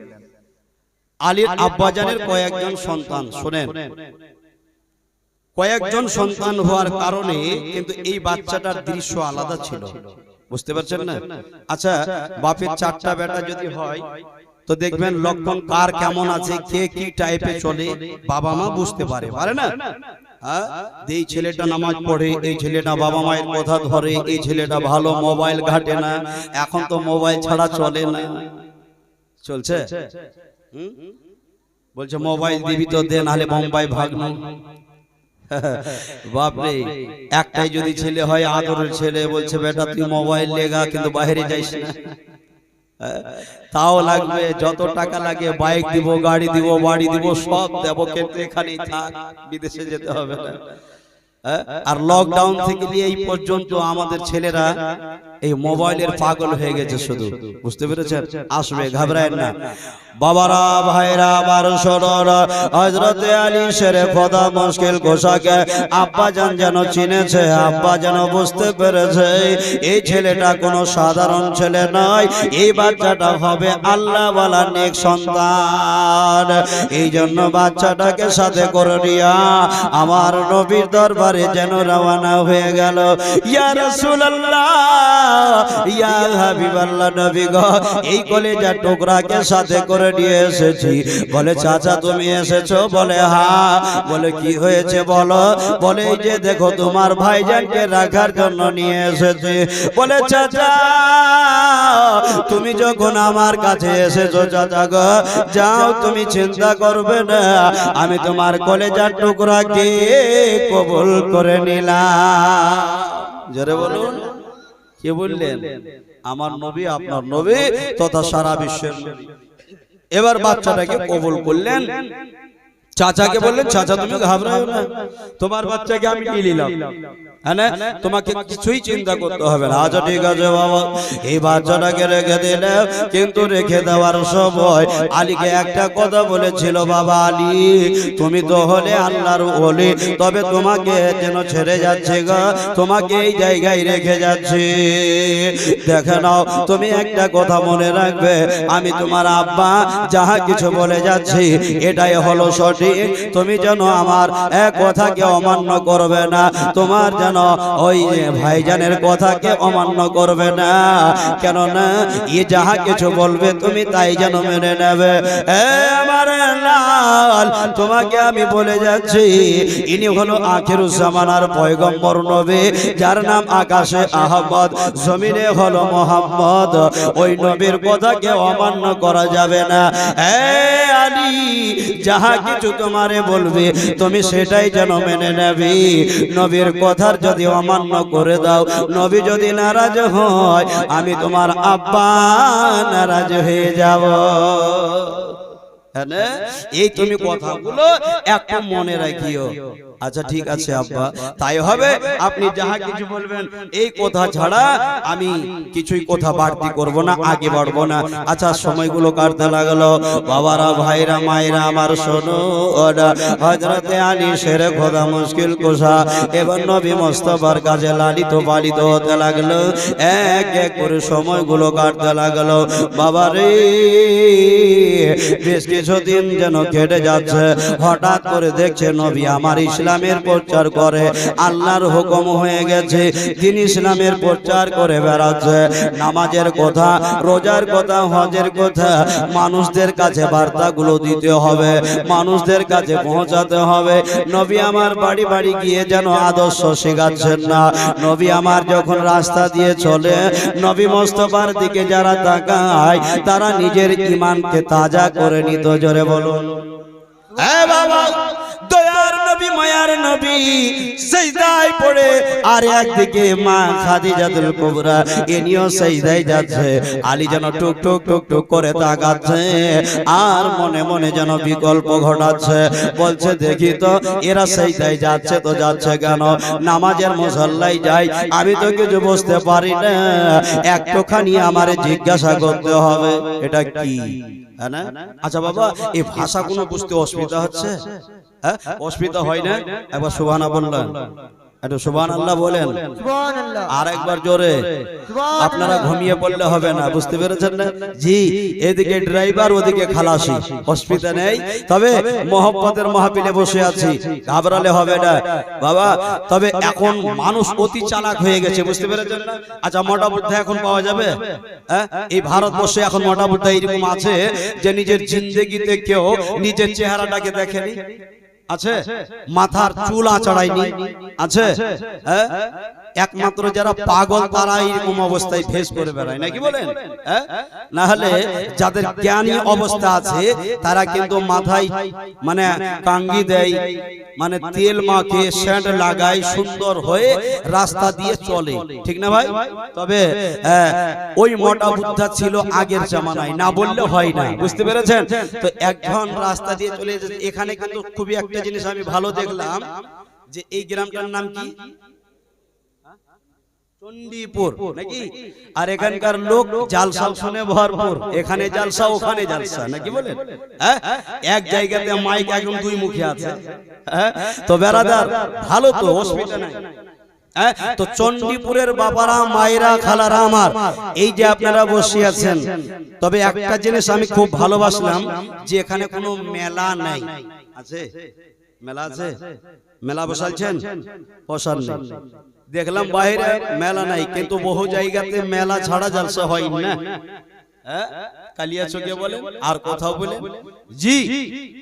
আলীর আব্বাজানের কয়েকজন সন্তান শুনেন কয়েকজন সন্তান হওয়ার কারণে কিন্তু এই বাচ্চাটার দৃশ্য আলাদা ছিল বুঝতে পারছেন না আচ্ছা বাপের চারটা বেটা যদি হয় তো দেখবেন লক্ষণ কার কেমন আছে কে কি টাইপে চলে বাবা মা বুঝতে পারে না এই ছেলেটা নামাজ পড়ে এই ছেলেটা বাবা মায়ের কথা ধরে এই ছেলেটা ভালো মোবাইল ঘাটে না এখন তো মোবাইল ছাড়া চলে না চলছে বলছে মোবাইল দিবি তো দে নাহলে বোম্বাই ভাগনো বাপরে একটাই যদি ছেলে হয় আদরের ছেলে বলছে বেটা তুই মোবাইল লেগা কিন্তু বাইরে যাইস না তাও লাগবে যত টাকা লাগে বাইক দিব গাড়ি দিব বাড়ি দিব সব দেব কিন্তু এখানেই থাক বিদেশে যেতে হবে না আর লকডাউন থেকে নিয়ে এই পর্যন্ত আমাদের ছেলেরা এই মোবাইলের পাগল হয়ে গেছে শুধু বুঝতে পেরেছেন আসবে ঘাবড়ায়েন না বাবারা ভাইরা আবার শোনোর হযরতে আলী শেরে খোদা মুশকিল কোশাকে আব্বা জান যেন চিনেছে আব্বা যেন বুঝতে পেরেছে এই ছেলেটা কোনো সাধারণ ছেলে নয় এই বাচ্চাটা হবে আল্লাহওয়ালা নেক সন্তান এই জন্য বাচ্চাটাকে সাথে করে নিয়া আমার নবীর দরবারে যেন রওনা হয়ে গেল ইয়া রাসূলুল্লাহ ইয়া হাবিবাল্লাহ নবী গো, এই কলেজা টুকরাকে সাথে করে নিয়ে এসেছি। বলে চাচা তুমি এসেছো? বলে হ্যাঁ। বলে কি হয়েছে বলো? বলে এই যে দেখো তোমার ভাইজানকে রাখার জন্য নিয়ে এসেছি। বলে চাচা তুমি যখন আমার কাছে এসেছো চাচা গো, যাও তুমি চিন্তা করবে না, আমি তোমার কলেজার টুকরাকে কবুল করে নিলাম। জোরে বলুন। কে বললেন? আমার নবী, আপনার নবী তথা সারা বিশ্বের নবী। এবার বাচ্চাটাকে কবুল করলেন। চাচাকে বললেন চাচা তুমি ঘাবড়াও না, তোমার বাচ্চাকে আমি নিয়ে নিলাম, হ্যাঁ তোমাকে কিছুই চিন্তা করতে হবে না। আচ্ছা ঠিক আছে বাবা। এই বাচ্চাটাকে রেখে দিলে, কিন্তু রেখে দেওয়ার সময় আলীকে একটা কথা বলেছিল, বাবা আলী তুমি তো হলে আল্লাহর ওলি, তবে তোমাকে যেন ছেড়ে যাচ্ছে গো, তোমাকে এই জায়গায় রেখে যাচ্ছে। দেখে নাও তুমি একটা কথা মনে রাখবে, আমি তোমার আব্বা যাহা কিছু বলে যাচ্ছি এটাই হলো সঠিক। তুমি যেন আমার এক কথাকে অমান্য করবে না, তোমার যেন ওই ভাইজানের কথাকে অমান্য করবে না, কেননা এ যাহা কিছু বলবে তুমি তাই যেন মেনে নেবে। আমার লাল তোমাকে আমি বলে যাচ্ছি, ইনি হলো আখিরুজ জামানার পয়গম্বর নবী, যার নাম আকাশে আহমদ, জমিনে হলো মোহাম্মদ। ওই নবীর কথাকে অমান্য করা যাবে না। আলী যাহা কিছু তোমারে বলবে তুমি সেটাই যেন মেনে নেবে। নবীর কথার যদি অমান্য করে দাও, নবী যদি নারাজ হয়, আমি তোমার আব্বা নারাজ হয়ে যাব। এই তুমি কথাগুলো একটু মনে রাখিও। আচ্ছা ঠিক আছে আব্বা, তাই হবে। আপনি যাহা কিছু বলবেন এই কথা ছাড়া আমি কিছুই কথা বাড়তি করব না, আগে বাড়বো না। আচ্ছা সময়গুলো কাটতে লাগলো। বাবারা ভাইরা মায়েরা আমার শোনো, হযরতে আলী শেরে খোদা মুশকিল কুশা এবং নবী মুস্তাফার কাছে লালিত পালিত হতে লাগলো। এক এক করে সময়গুলো কাটতে লাগলো। বাবারে বেশ কিছুদিন যেন কেটে যাচ্ছে, হঠাৎ করে দেখছে নবী আমার ইসলামের প্রচার করে, আল্লাহর হুকুম হয়ে গেছে, তিনি ইসলামের প্রচার করে বেড়াচ্ছে। নামাজের কথা, রোজার কথা, হজের কথা মানুষদের কাছে বার্তাগুলো দিতে হবে, মানুষদের কাছে পৌঁছাতে হবে। নবী আমার বাড়ি বাড়ি গিয়ে যেন আদর্শ শেখাচ্ছেন না। নবী আমার যখন রাস্তা দিয়ে চলে, নবী মুস্তাফার দিকে যারা তাকায় তারা নিজের ঈমানকে তাজা করে নিত। জোরে বলুন বাবা। দয়ার নবী মায়ার নবী সিজদায় পড়ে, আর একদিকে মা খাদিজাতুল কুবরা এনিও সিজদায় যাচ্ছে। আলী যেন টুক টুক টুক টুক করে তাকাচ্ছে, আর মনে মনে যেন বিকল্প ঘটাচ্ছে। বলছে দেখি তো এরা সিজদায় যাচ্ছে তো যাচ্ছে কেন? নামাজের মুসল্লায় যাই, আমি তো কিছু বুঝতে পারি না, একটুখানি আমারে জিজ্ঞাসা করতে হবে এটা কি। আচ্ছা বাবা এই ভাষা কোনো বুঝতে অসুবিধা হচ্ছে? অসুবিধা হয় না? একবার সুবহানাল্লাহ বললেন, একটু সুবহানাল্লাহ বলেন, আর একবার জোরে। আপনারা ঘুমিয়ে পড়লে হবে না, বুঝতে পেরেছেন না? জি, এদিকে ড্রাইভার ওদিকে খালাসি, অসুবিধা নেই। তবে মহব্বতের মাহফিলে বসে আছি, ঘাবড়ালে হবে না বাবা। তবে এখন মানুষ অতি চালাক হয়ে গেছে, বুঝতে পেরেছেন না? আচ্ছা মোটা বুদ্ধা এখন পাওয়া যাবে? এই ভারতবর্ষে এখন মোটা বুদ্ধা এরকম আছে যে নিজের জিন্দেগিতে কেউ নিজের চেহারাটাকে দেখেনি, আছে মাথার চুল আঁচড়ায়নি, আছে একমাত্র যারা পাগল তারা এরকম অবস্থায় ফেস করে বেড়ায়, নাকি বলেন? না হলে যাদের জ্ঞানী অবস্থা আছে তারা কিন্তু মাথায় মানে কাঙ্গি দেয়, মানে তেল মাখে সেন্ট লাগায়, সুন্দর হয়ে রাস্তা দিয়ে চলে, ঠিক না ভাই? তবে ওই মোটা বুদ্ধা ছিল আগের জামানায়, না বললে হয় না, বুঝতে পেরেছেন? তো একজন রাস্তা দিয়ে চলে যেতে। এখানে কিন্তু খুবই একটা জিনিস আমি ভালো দেখলাম, যে এই গ্রামটার নাম কি? চণ্ডীপুর, নাকি? আর এখানকার লোক জালসা শুনে ভরপুর, এখানে জালসা ওখানে জালসা, নাকি বলেন? এক জায়গাতে মাইক একদম দুই মুখে আছে। তো বেরাদার ভালো, তো অসুবিধা নাই। তো চণ্ডীপুরের বাবারা মায়েরা খালারা আমার, এই যে আপনারা বসে আছেন, তবে একটা জিনিস আমি খুব ভালোবাসলাম, যে এখানে কোনো মেলা নাই। আছে মেলা? আছে মেলা বসালছেন? বসান নেই। দেখলাম বাইরে মেলা নাই, কিন্তু বহু জায়গাতে মেলা ছাড়া জালসা হয় না। কালিয়াচকে বলেন আর কোথাও বলেন জি।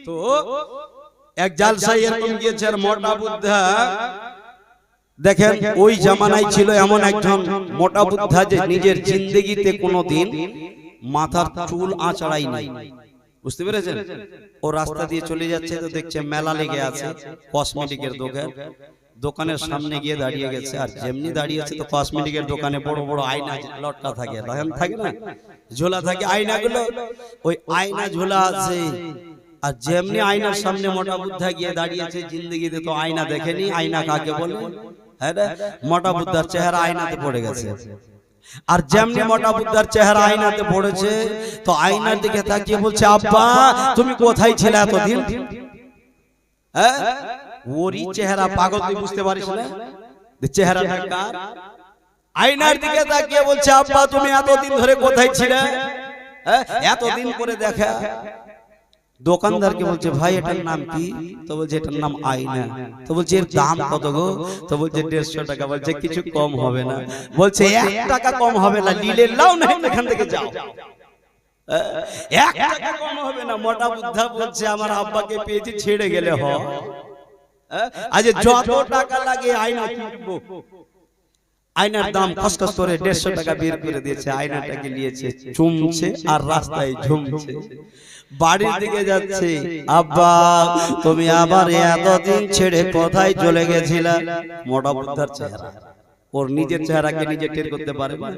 তো এক জালসায় এরকম গিয়েছে, আর মোটা বুদ্ধা দেখেন ওই জামানায় ছিল এমন একজন মোটা বুদ্ধা যে নিজের জিন্দেগিতে কোনোদিন মাথার চুল আঁচড়াই নাই। বুঝতে পেরেছেন? ও রাস্তা দিয়ে চলে যাচ্ছে, তো দেখছে মেলা লেগে আছে, কসমেটিকের দোকান, দোকানের সামনে গিয়ে দাঁড়িয়ে গেছে। আর যেমনি দাঁড়িয়েছে তো কসমেটিকের দোকানে বড় বড় আয়না লটকা থাকে, থাকে না, ঝোলা থাকে আয়নাগুলো, ওই আয়না ঝোলা আছে। আর যেমনি আয়নার সামনে মোটা বুদ্ধা গিয়ে দাঁড়িয়েছে, জিন্দেগিতে তো আয়না দেখেনি। আয়না কাকে বলে? হ্যাঁ, মোটা বুদ্ধার চেহারা আয়নাতে পড়ে গেছে। আর যেমনি মোটা বুদ্ধার চেহারা আয়নাতে পড়েছে, তো আয়নার দিকে তাকিয়ে বলছে, আব্বা তুমি কোথায় ছিলে এতদিন? হ্যাঁ, ওরই চেহারা, পাগল তুই বুঝতে পারিস না চেহারাটা কার? আয়নার দিকে তাকিয়ে বলছে, আব্বা তুমি এতদিন ধরে কোথায় ছিলে? এতদিন পরে দেখা। দোকানদারকে বলছে, ভাই এটার নাম কি? তো বলছে এটার নাম আয়না। তো বলছে এর দাম কত গো? তো বলছে 150 টাকা। বলছে কিছু কম হবে না? বলছে 1 টাকা কম হবে না, নিলে লাও না এখান থেকে যাও। 1 টাকা কম হবে না। মোটা বুদ্ধা বলছে আমার আব্বাকে পেয়েছি, ছেড়ে গেলে হয়। আজ যত টাকা লাগে আয়না কিনবো। আয়নার দাম খসখস করে 150 টাকা বের করে দিয়েছে। আয়নাটাকে নিয়েছে, চুমছে আর রাস্তায় ঝুমছে। বাড়ির দিকে যাচ্ছে, আব্বা তুমি আবার এতদিন ছেড়ে কোথায় চলে গেছিলা? মোটা বুদ্ধার চেহারা, ওর নিজের চেহারাকে নিজে টের করতে পারে না।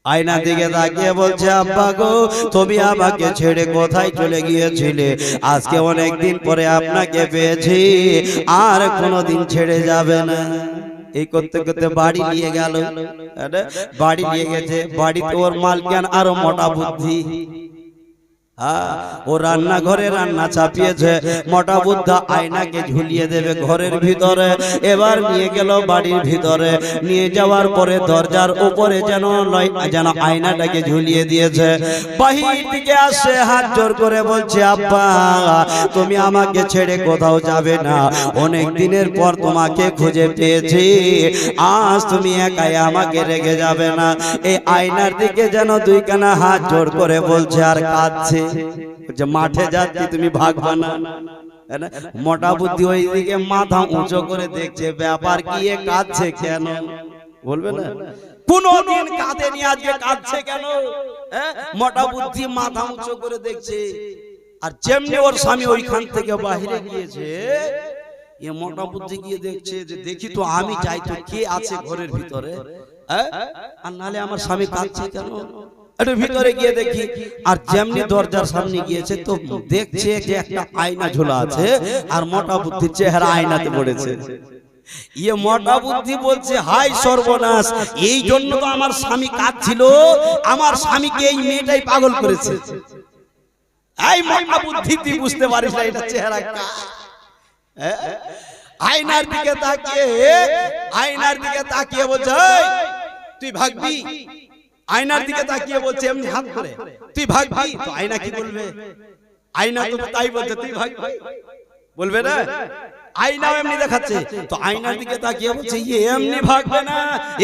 আয়না দিকে তাকিয়ে বলছে, আব্বা গো তুমি আমাকে ছেড়ে কোথায় চলে গিয়েছিলে? আজকে অনেক দিন পরে আপনাকে পেয়েছি, আর কোনোদিন ছেড়ে যাবে না। এই করতে করতে বাড়ি নিয়ে গেল। বাড়ি নিয়ে গেছে, বাড়িতে ওর মালকিন আরো মোটা বুদ্ধি। ও রান্নাঘরে রান্না চাপিয়েছে। মোটা বুদ্ধা আয়নাকে ঝুলিয়ে দেবে ঘরের ভিতরে। এবার নিয়ে গেল বাড়ির ভিতরে। নিয়ে যাওয়ার পরে দরজার উপরে যেন আয়নাটাকে ঝুলিয়ে দিয়েছে। বাহির থেকে আসে, হাত জোর করে বলছে, আব্বা তুমি আমাকে ছেড়ে কোথাও যাবে না। অনেক দিনের পর তোমাকে খুঁজে পেয়েছি, আজ তুমি একাই আমাকে রেখে যাবে না। এই আয়নার দিকে যেন দুইখানা হাত জোর করে বলছে আর কাঁদছে। মাঠে যাচ্ছি, তুমি ভাগবা না। মোটা বুদ্ধি ওইদিকে মাথা উঁচু করে দেখছে, ব্যাপার কি, কাঁদছে কেন? বলবে না কোনদিন কাঁদেনি, আজকে কাঁদছে কেন? মোটা বুদ্ধি মাথা উঁচু করে দেখছে। আর যেমনি ওর স্বামী ওইখান থেকে বাহিরে গিয়েছে, এ মোটা বুদ্ধি গিয়ে দেখছে যে দেখি তো আমি যাই তো কে আছে ঘরের ভিতরে, আর নালে আমার স্বামী কাঁদছে কেন? একটু ভিতরে গিয়ে দেখি। আর যেমনি দরজার সামনে গিয়েছে, তো দেখছে যে একটা আয়না ঝোলা আছে, আর মোটা বুদ্ধির চেহারা আয়নাতে পড়েছে। ইয়ে মোটা বুদ্ধি বলছে, হাই সর্বনাশ, এই জন্য তো আমার স্বামী কাঁদছিল, আমার স্বামীকে এই মেয়েটাই পাগল করেছে। এই মোটা বুদ্ধি তুই বুঝতে পারিস না এটা চেহারা কার? আয়নার দিকে তাকিয়ে বলছে, তুই ভাগবি? আয়নার দিকে তাকিয়ে বলছে এমনি হাত করে, তুই ভাগবি? তো আয়না কি বলবে? আয়না তো তাই বলছে, তুই ভাগবি বলবে না? আয়নাও এমনি দেখাচ্ছে। তো আয়নার দিকে তাকিয়ে বলছে, ইয়ে এমনি ভাগবে না,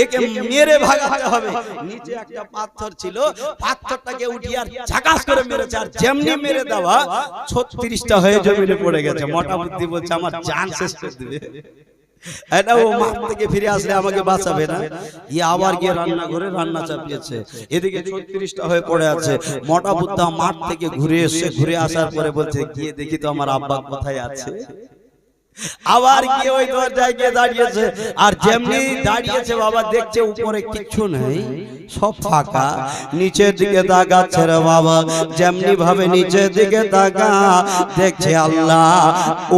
একে মেরে ভাগাতে হবে। নিচে একটা পাথর ছিল, পাথরটাকে উঠিয়ে আর ঝাকাস করে মেরেছে। আর যেমনি মেরে দেওয়া 36টা হয়ে জমিনে পড়ে গেছে। মোটা বুদ্ধি বলছে আমার জান শেষ করে দিবে। এটা ও মাঠ থেকে ফিরে আসলে আমাকে বাঁচাবে না। আবার গিয়ে রান্নাঘরে রান্না চাপিয়েছে। এদিকে 36টা হয়ে পড়ে আছে। মোটা বুদ্ধা মাঠ থেকে ঘুরে এসে, ঘুরে আসার পরে বলছে, গিয়ে দেখি তো আমার আব্বা কোথায় আছে। আবার গিয়ে ওই দরজায় গিয়ে দাঁড়িয়েছে। আর যেমনি দাঁড়িয়েছে, বাবা দেখছে উপরে কিচ্ছু নেই, সব ফাঁকা। নিচের দিকে তাকাচ্ছে রে বাবা, যেমনি ভাবে নিচের দিকে তাকা, দেখছে আল্লাহ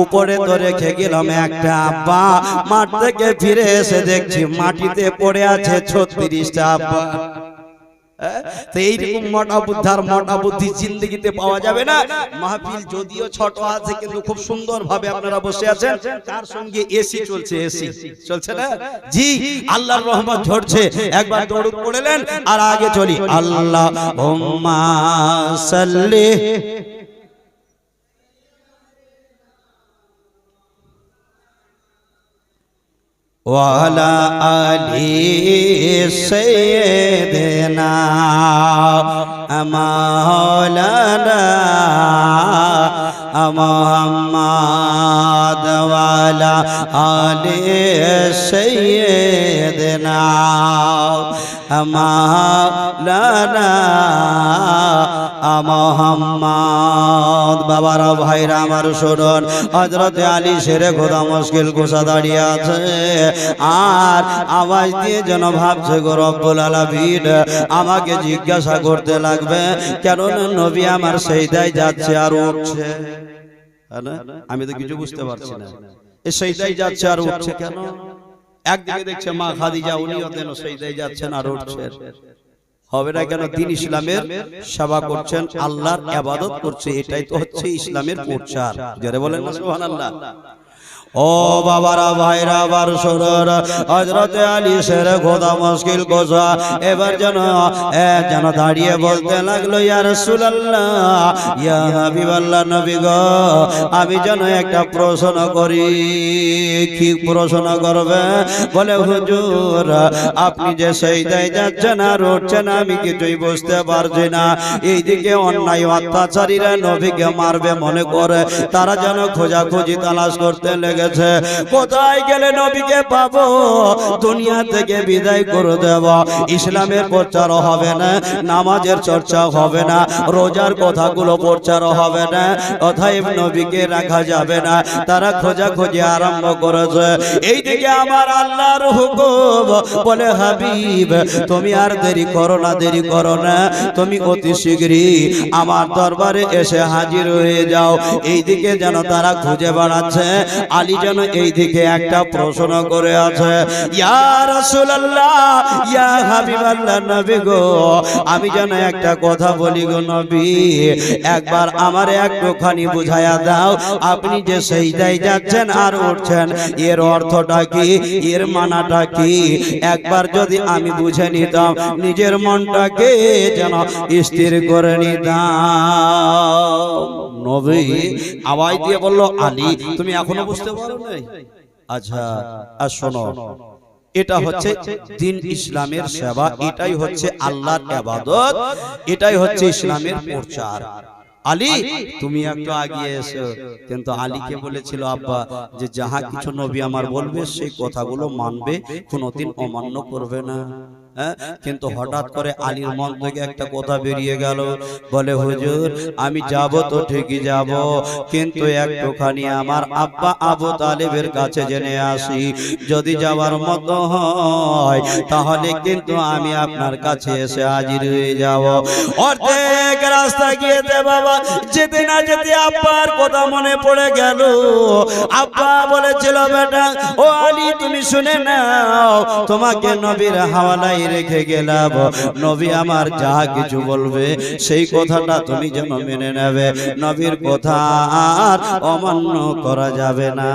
উপরে তো রেখে গেলাম একটা আব্বা। মাঠ থেকে ফিরে এসে দেখছি মাটিতে পড়ে আছে 36টা আব্বা। তো এইরকম মোটা বুদ্ধি জিন্দগিতে পাওয়া যাবে না। মাহফিল যদিও ছোট আছে, কিন্তু খুব সুন্দর ভাবে আপনারা বসে আছেন। তার সঙ্গে এসি চলছে, এসি চলছে না জি, আল্লাহর রহমত ঝরছে। একবার দরুদ পড়লেন আর আগে চলি। আল্লাহুম্মা সাল্লি ওয়ালা আলি সাইয়্যিদিনা মাওলানা মুহাম্মদ ওয়ালা আলি সাইয়্যিদিনা মাওলানা মুহাম্মদ। বাবারা ভাইরা আমার শুনুন, হযরত আলী শেরে খোদা মুশকিল কুশা দাঁড়িয়ে আছে আর আওয়াজ দিয়ে যেন ভাবছে গো রব্বুল আলামিন আমাকে জিজ্ঞাসা করতে লাগবে কেন নবী আমার সেজদায় যাচ্ছে আর উঠছে। আমি তো কিছু বুঝতে পারছি না, এই সেজদায় যাচ্ছে আর উঠছে কেন? একদিকে দেখছে মা খাদিজা, উনিও যেন সেজদায় যাচ্ছেন আর উঠছেন। হবে না কেন? দিন ইসলামের সেবা করছেন, আল্লাহর ইবাদত করছে, এটাই তো হচ্ছে ইসলামের প্রচার। যারা বলেন না সুবহানাল্লাহ। ও বাবারা ভাইরা আবার শুনুন, হযরত আলী শেরে খোদা মুশকিল কুশা এবার যেন দাঁড়িয়ে বলতে লাগলো, ইয়া রাসূলুল্লাহ, ইয়া হাবিবাল্লাহ, নবী গো, আমি যেন একটা প্রশ্ন করি। কি প্রশ্ন করবে? বলে হুজুর আপনি যে সেজদায় যাচ্ছেন আর উঠছেন আমি কিছুই বুঝতে পারছি না। এইদিকে অন্যায় অত্যাচারীরা নবীকে মারবে মনে করে তারা যেন খোঁজাখুঁজি তালাশ করতে লেগে, কোথায় গেলে নবীকে পাবো, দুনিয়া থেকে বিদায় করে দেব, ইসলামের প্রচার হবে না, নামাজের চর্চা হবে না, রোজার কথাগুলো প্রচার হবে না, অতএব নবীকে রাখা যাবে না। তারা খোঁজাখুঁজি আরম্ভ করেছে। এইদিকে আমার আল্লাহর হুকুম, বলে হাবিব তুমি আর দেরি করো না, দেরি করো না, তুমি অতি শীঘ্রই আমার দরবারে এসে হাজির হয়ে যাও। এইদিকে যেন তারা খুঁজে বেড়াচ্ছে, আলী যেন এই দিকে একটা প্রশ্ন করে আছে, ইয়া রাসূলুল্লাহ, ইয়া হাবিবাল্লাহ, নবী গো, আমি যেন একটা কথা বলি গো নবী, একবার আমারে একটুখানি বুঝায়া দাও, আপনি যে সেজদায় যাচ্ছেন আর উঠছেন এর অর্থটা কি, এর মানাটা কি? একবার যদি আমি বুঝে নিতাম, নিজের মনটাকে যেন স্থির করে নিতাম। নবী আওয়াজ দিয়ে বলল, আলী তুমি এখনো বুঝতে পারো নাই? আচ্ছা আর শোনো, এটা হচ্ছে দিন ইসলামের সেবা, এটাই হচ্ছে আল্লাহর ইবাদত, এটাই হচ্ছে ইসলামের প্রচার। আলী তুমি একটু আগিয়ে এসো। কিন্তু আলীকে বলেছিল আব্বা যে যাহা কিছু নবী আমার বলবে সেই কথাগুলো মানবে, কোনোদিন অমান্য করবে না। কিন্তু হঠাৎ করে আলীর মন থেকে একটা কথা বেরিয়ে গেল, বলে হুজুর আমি যাব তো ঠিকই যাব, কিন্তু একটুখানি আমার আব্বা আবু তালেবের কাছে জেনে আসি, যদি যাওয়ার মতো হয় তাহলে কিন্তু আমি আপনার কাছে এসে হাজির হয়ে যাব। অর্ধেক রাস্তা গিয়েতে বাবা যেতে না যেতে আব্বার কথা মনে পড়ে গেল। আব্বা বলেছিল, বেটা ও আলী তুমি শুনে নাও, তোমাকে নবীর হাওয়ালায় রেখে গেলাম, নবী আমার যা কিছু বলবে সেই কথাটা তুমি যেন মেনে নেবে, নবীর কথা আর অমান্য করা যাবে না।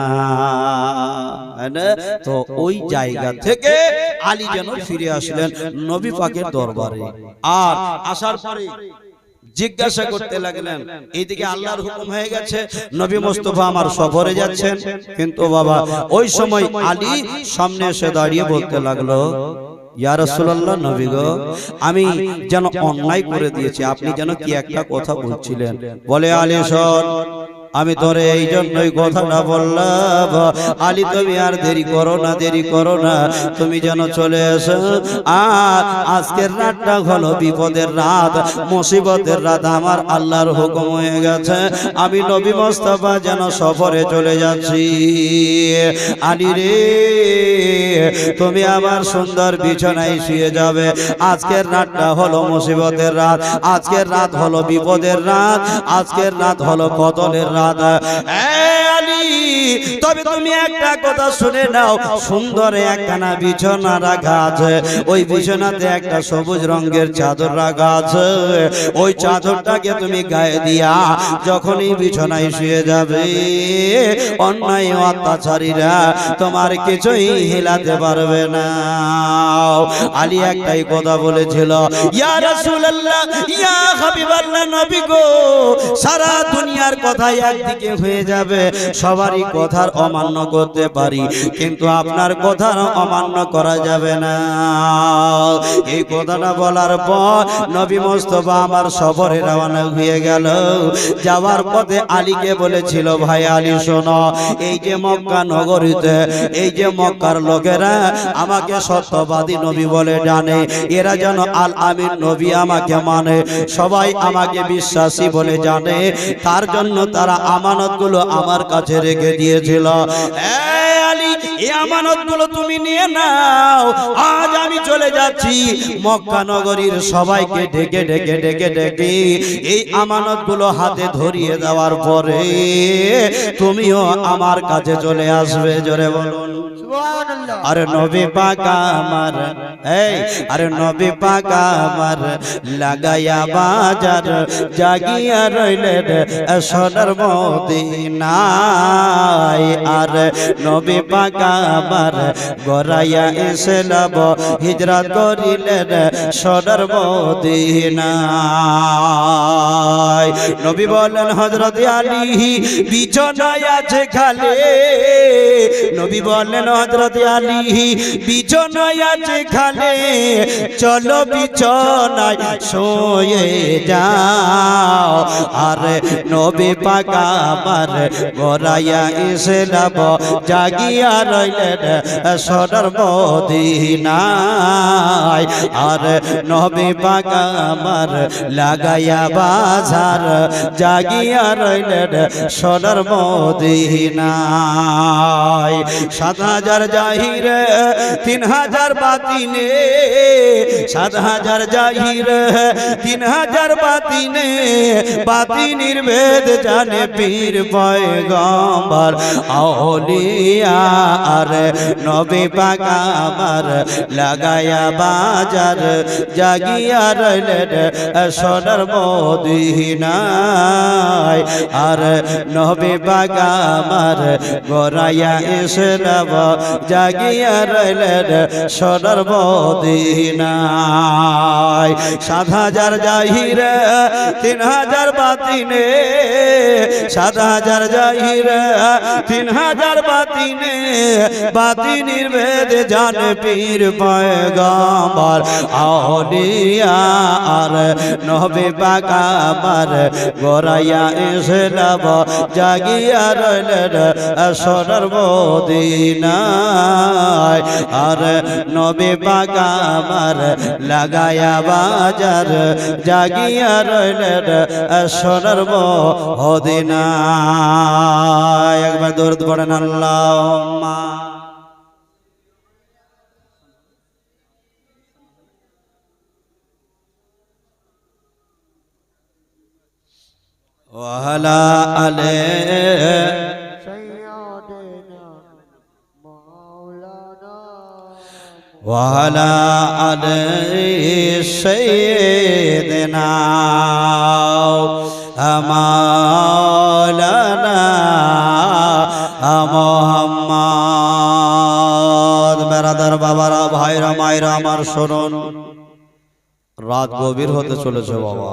তো ওই জায়গা থেকে আলী যেন ফিরে আসলেন নবী পাকের দরবারে। আর আসার পরে জিজ্ঞাসা করতে লাগলেন, এইদিকে আল্লাহর হুকুম হয়ে গেছে, নবী মুস্তাফা আমার সফরে যাচ্ছেন, কিন্তু বাবা ওই সময় আলী সামনে এসে দাঁড়িয়ে বলতে লাগলো, ইয়া রাসূলুল্লাহ, নবী গো, আমি যেন অন্যায় করে দিয়েছি, আপনি যেন কি একটা কথা বলছিলেন। বলে আলী শোন, আমি তোরে এই জন্যই কথাটা বললাম, আলী তুমি আর দেরি করো না, দেরি করো না, তুমি যেন চলে এসো। আর আজকের রাতটা হলো বিপদের রাত, মুসিবতের রাত, আমার আল্লাহর হুকুম হয়ে গেছে, আমি নবী মুস্তাফা যেন সফরে চলে যাচ্ছি। আলী রে তুমি আমার সুন্দর বিছানায় শুয়ে যাবে, আজকের রাতটা হলো মুসিবতের রাত, আজকের রাত হলো বিপদের রাত, আজকের রাত হলো কতলের রাত। আলী তবে তুমি একটা কথা শুনে নাও, সুন্দর একখানা বিছানা রাখা আছে, ওই বিছানাতে একটা সবুজ রঙের চাদর রাখা আছে, ওই চাদরটাকে তুমি গায়ে দিয়া যখনই বিছানায় শুয়ে যাবে, অন্যায় অত্যাচারীরা তোমার কিছুই হিলাতে পারবে না। আলী একটাই কথা বলেছিল, ইয়া রাসূলুল্লাহ, ইয়া হাবিবাল্লাহ, নবী গো, সারা দুনিয়ার কথাই একদিকে হয়ে যাবে, সবারই কথার অমান্য করতে পারি, কিন্তু আপনার কথার অমান্য করা যাবে না। এই কথাটা বলার পর নবী মুস্তাফা আমার সফরে রওনা হয়ে গেল। যাওয়ার পথে আলীকে বলেছিল, ভাই আলী শোনো, এই যে মক্কা নগরীতে এই যে মক্কার লোকেরা আমাকে সত্যবাদী নবী বলে জানে, এরা যেন আল আমিন নবী আমাকে মানে, সবাই আমাকে বিশ্বাসী বলে জানে, তার জন্য তারা আমানতগুলো আমার কাছে রেখে দিয়েছিল। এই আমানতগুলো তুমি নিয়ে নাও, আজ আমি চলে যাচ্ছি মক্কা নগরীর সবাইকে ডেকে ডেকে ডেকে ডেকে এই আমানতগুলো হাতে ধরিয়ে দেওয়ার পরে তুমিও আমার কাছে চলে আসবে। জোরে বলুন সুবহানাল্লাহ। আরে নবী পাক আমার, এই আরে নবী পাক আমার লাগায়া বাজার জাগিয়া রইলেন সোনার মদিনায়। আর নবী পাক আমার গড়াইয়া ইসলাম হিজরত করিলেন সোনার মদিনায়। নবী বলেন হযরত আলী বিছানায় আছে খালে, নবী বলেন হযরত আলী বিছানায় আছে খালে, চলো বিছানায় শুয়ে যাও। আর নবী পাক আমার গড়াইয়া ইসলাম জাগিয়া রইলেন সোনার মদিনায়। আর নবী পাক আমার লাগাইয়া বাজার জাগিয়া রইলেন সোনার মদিনায়। ৭,০০০ জাহিরে ৩,০০০ বাতিনে, ৭,০০০ জাহিরে ৩,০০০ বাতিনে, বাতিনির ভেদ জানে পীর পয়গম্বর আউলিয়া। আর নবী পাক আমার লাগায়া বাজার জাগিয়া রইলেন সোনার মদিনায়। আর নবী পাক আমার গড়াইয়া ইসলাম জাগিয়া রইলেন সোনার মদিনায়। ৭,০০০ জাহিরে ৩,০০০ বাতিনে, ৭,০০০ জাহিরে ৩,০০০ বাতিনে, বাতিনির ভেদ জানে পীর পয়গম্বর আউলিয়া। আর নবী পাক আমার গড়াইয়া ইসলাম জাগিয়া রইলেন সোনার মদিনায়। আর নবী পাক আমার লাগায়া বাজার জাগিয়া রইলেন সোনার মদিনায়। একবার দরুদ পড়েন আল্লাহুম্মা। ওয়ালা আলে ওয়ালা আলে সাইয়্যিদিনা মাওলানা মুহাম্মদ। বেরাদার বাবারা, ভাইরা, মায়েরা আমার শুনুন, রাত গভীর হতে চলেছে বাবা।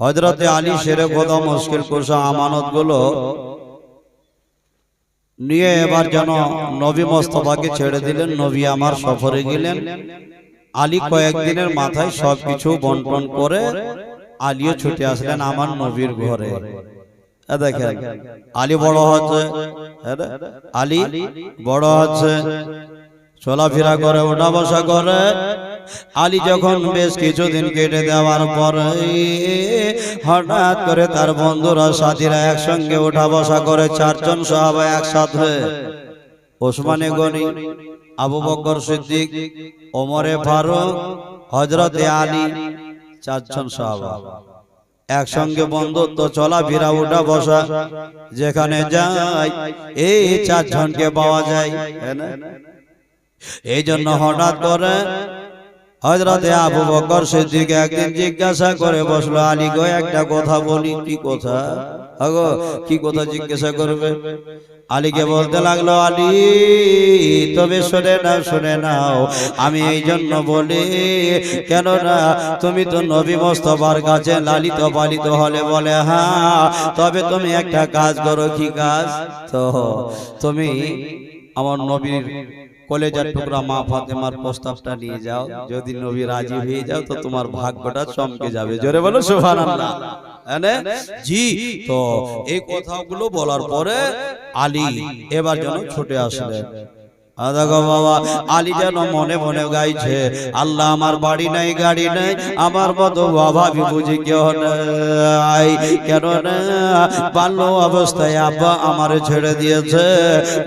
হযরতে আলী শেরে খোদা মুশকিল কুশা আমানতগুলো নিয়ে এবার যেন নবী মুস্তাফাকে ছেড়ে দিলেন। নবী আমার সফরে গেলেন। আলী কয়েকদিনের মাথায় সবকিছু বন্টন করে আলীও ছুটে আসলেন আমার নবীর ঘরে। দেখেন আলী বড় হচ্ছে, আলী বড় হচ্ছে, চলাফেরা করে, ওঠা বসা করে। আলী যখন বেশ কিছুদিন কেটে দেওয়ার পরে হঠাৎ করে তার বন্ধুরা সাথীরা একসঙ্গে ওঠা বসা করে। 4 জন সাহাবা একসাথে, ওসমানে গনি, আবু বকর সিদ্দিক, ওমরে ফারুক, হযরতে আলী, 4 জন সাহাবা একসঙ্গে বন্ধুত্ব, চলাফেরা, ওঠা বসা, যেখানে যায় এই 4 জনকে পাওয়া যায়। এই জন্য হঠাৎ করে হযরতে আবু বকর সিদ্দিক একদিন জিজ্ঞাসা করে বসলো, আলী গো একটা কথা বলি। কি কথা? আগো কি কথা জিজ্ঞাসা করবে? আলীকে বলতে লাগলো, আলী তবে শুনে নাও, আমি এই জন্য বলি, কেননা তুমি তো নবী মুস্তাফার কাছে লালিত পালিত হলে বলে হ্যাঁ, তবে তুমি একটা কাজ করো। কি কাজ? তো তুমি আমার নবীর কলেজার টুকরা মা ফাতেমার প্রস্তাবটা নিয়ে যাও, যদি নবী রাজি হয়ে যাও তো তোমার ভাগ্যটা চমকে যাবে। জোরে বলো সুবহানাল্লাহ। জি, তো এই কথাগুলো বলার পরে আলী এবার যেন ছুটে আসলেন। আদাগো বাবা, আলী যেন মনে মনে গাইছে, আল্লাহ আমার বাড়ি নাই গাড়ি নাই, আমার মতো অভাবী বুঝি কেউ নাই, কেন না বাল্য অবস্থায় আব্বা আমারে ছেড়ে দিয়েছে,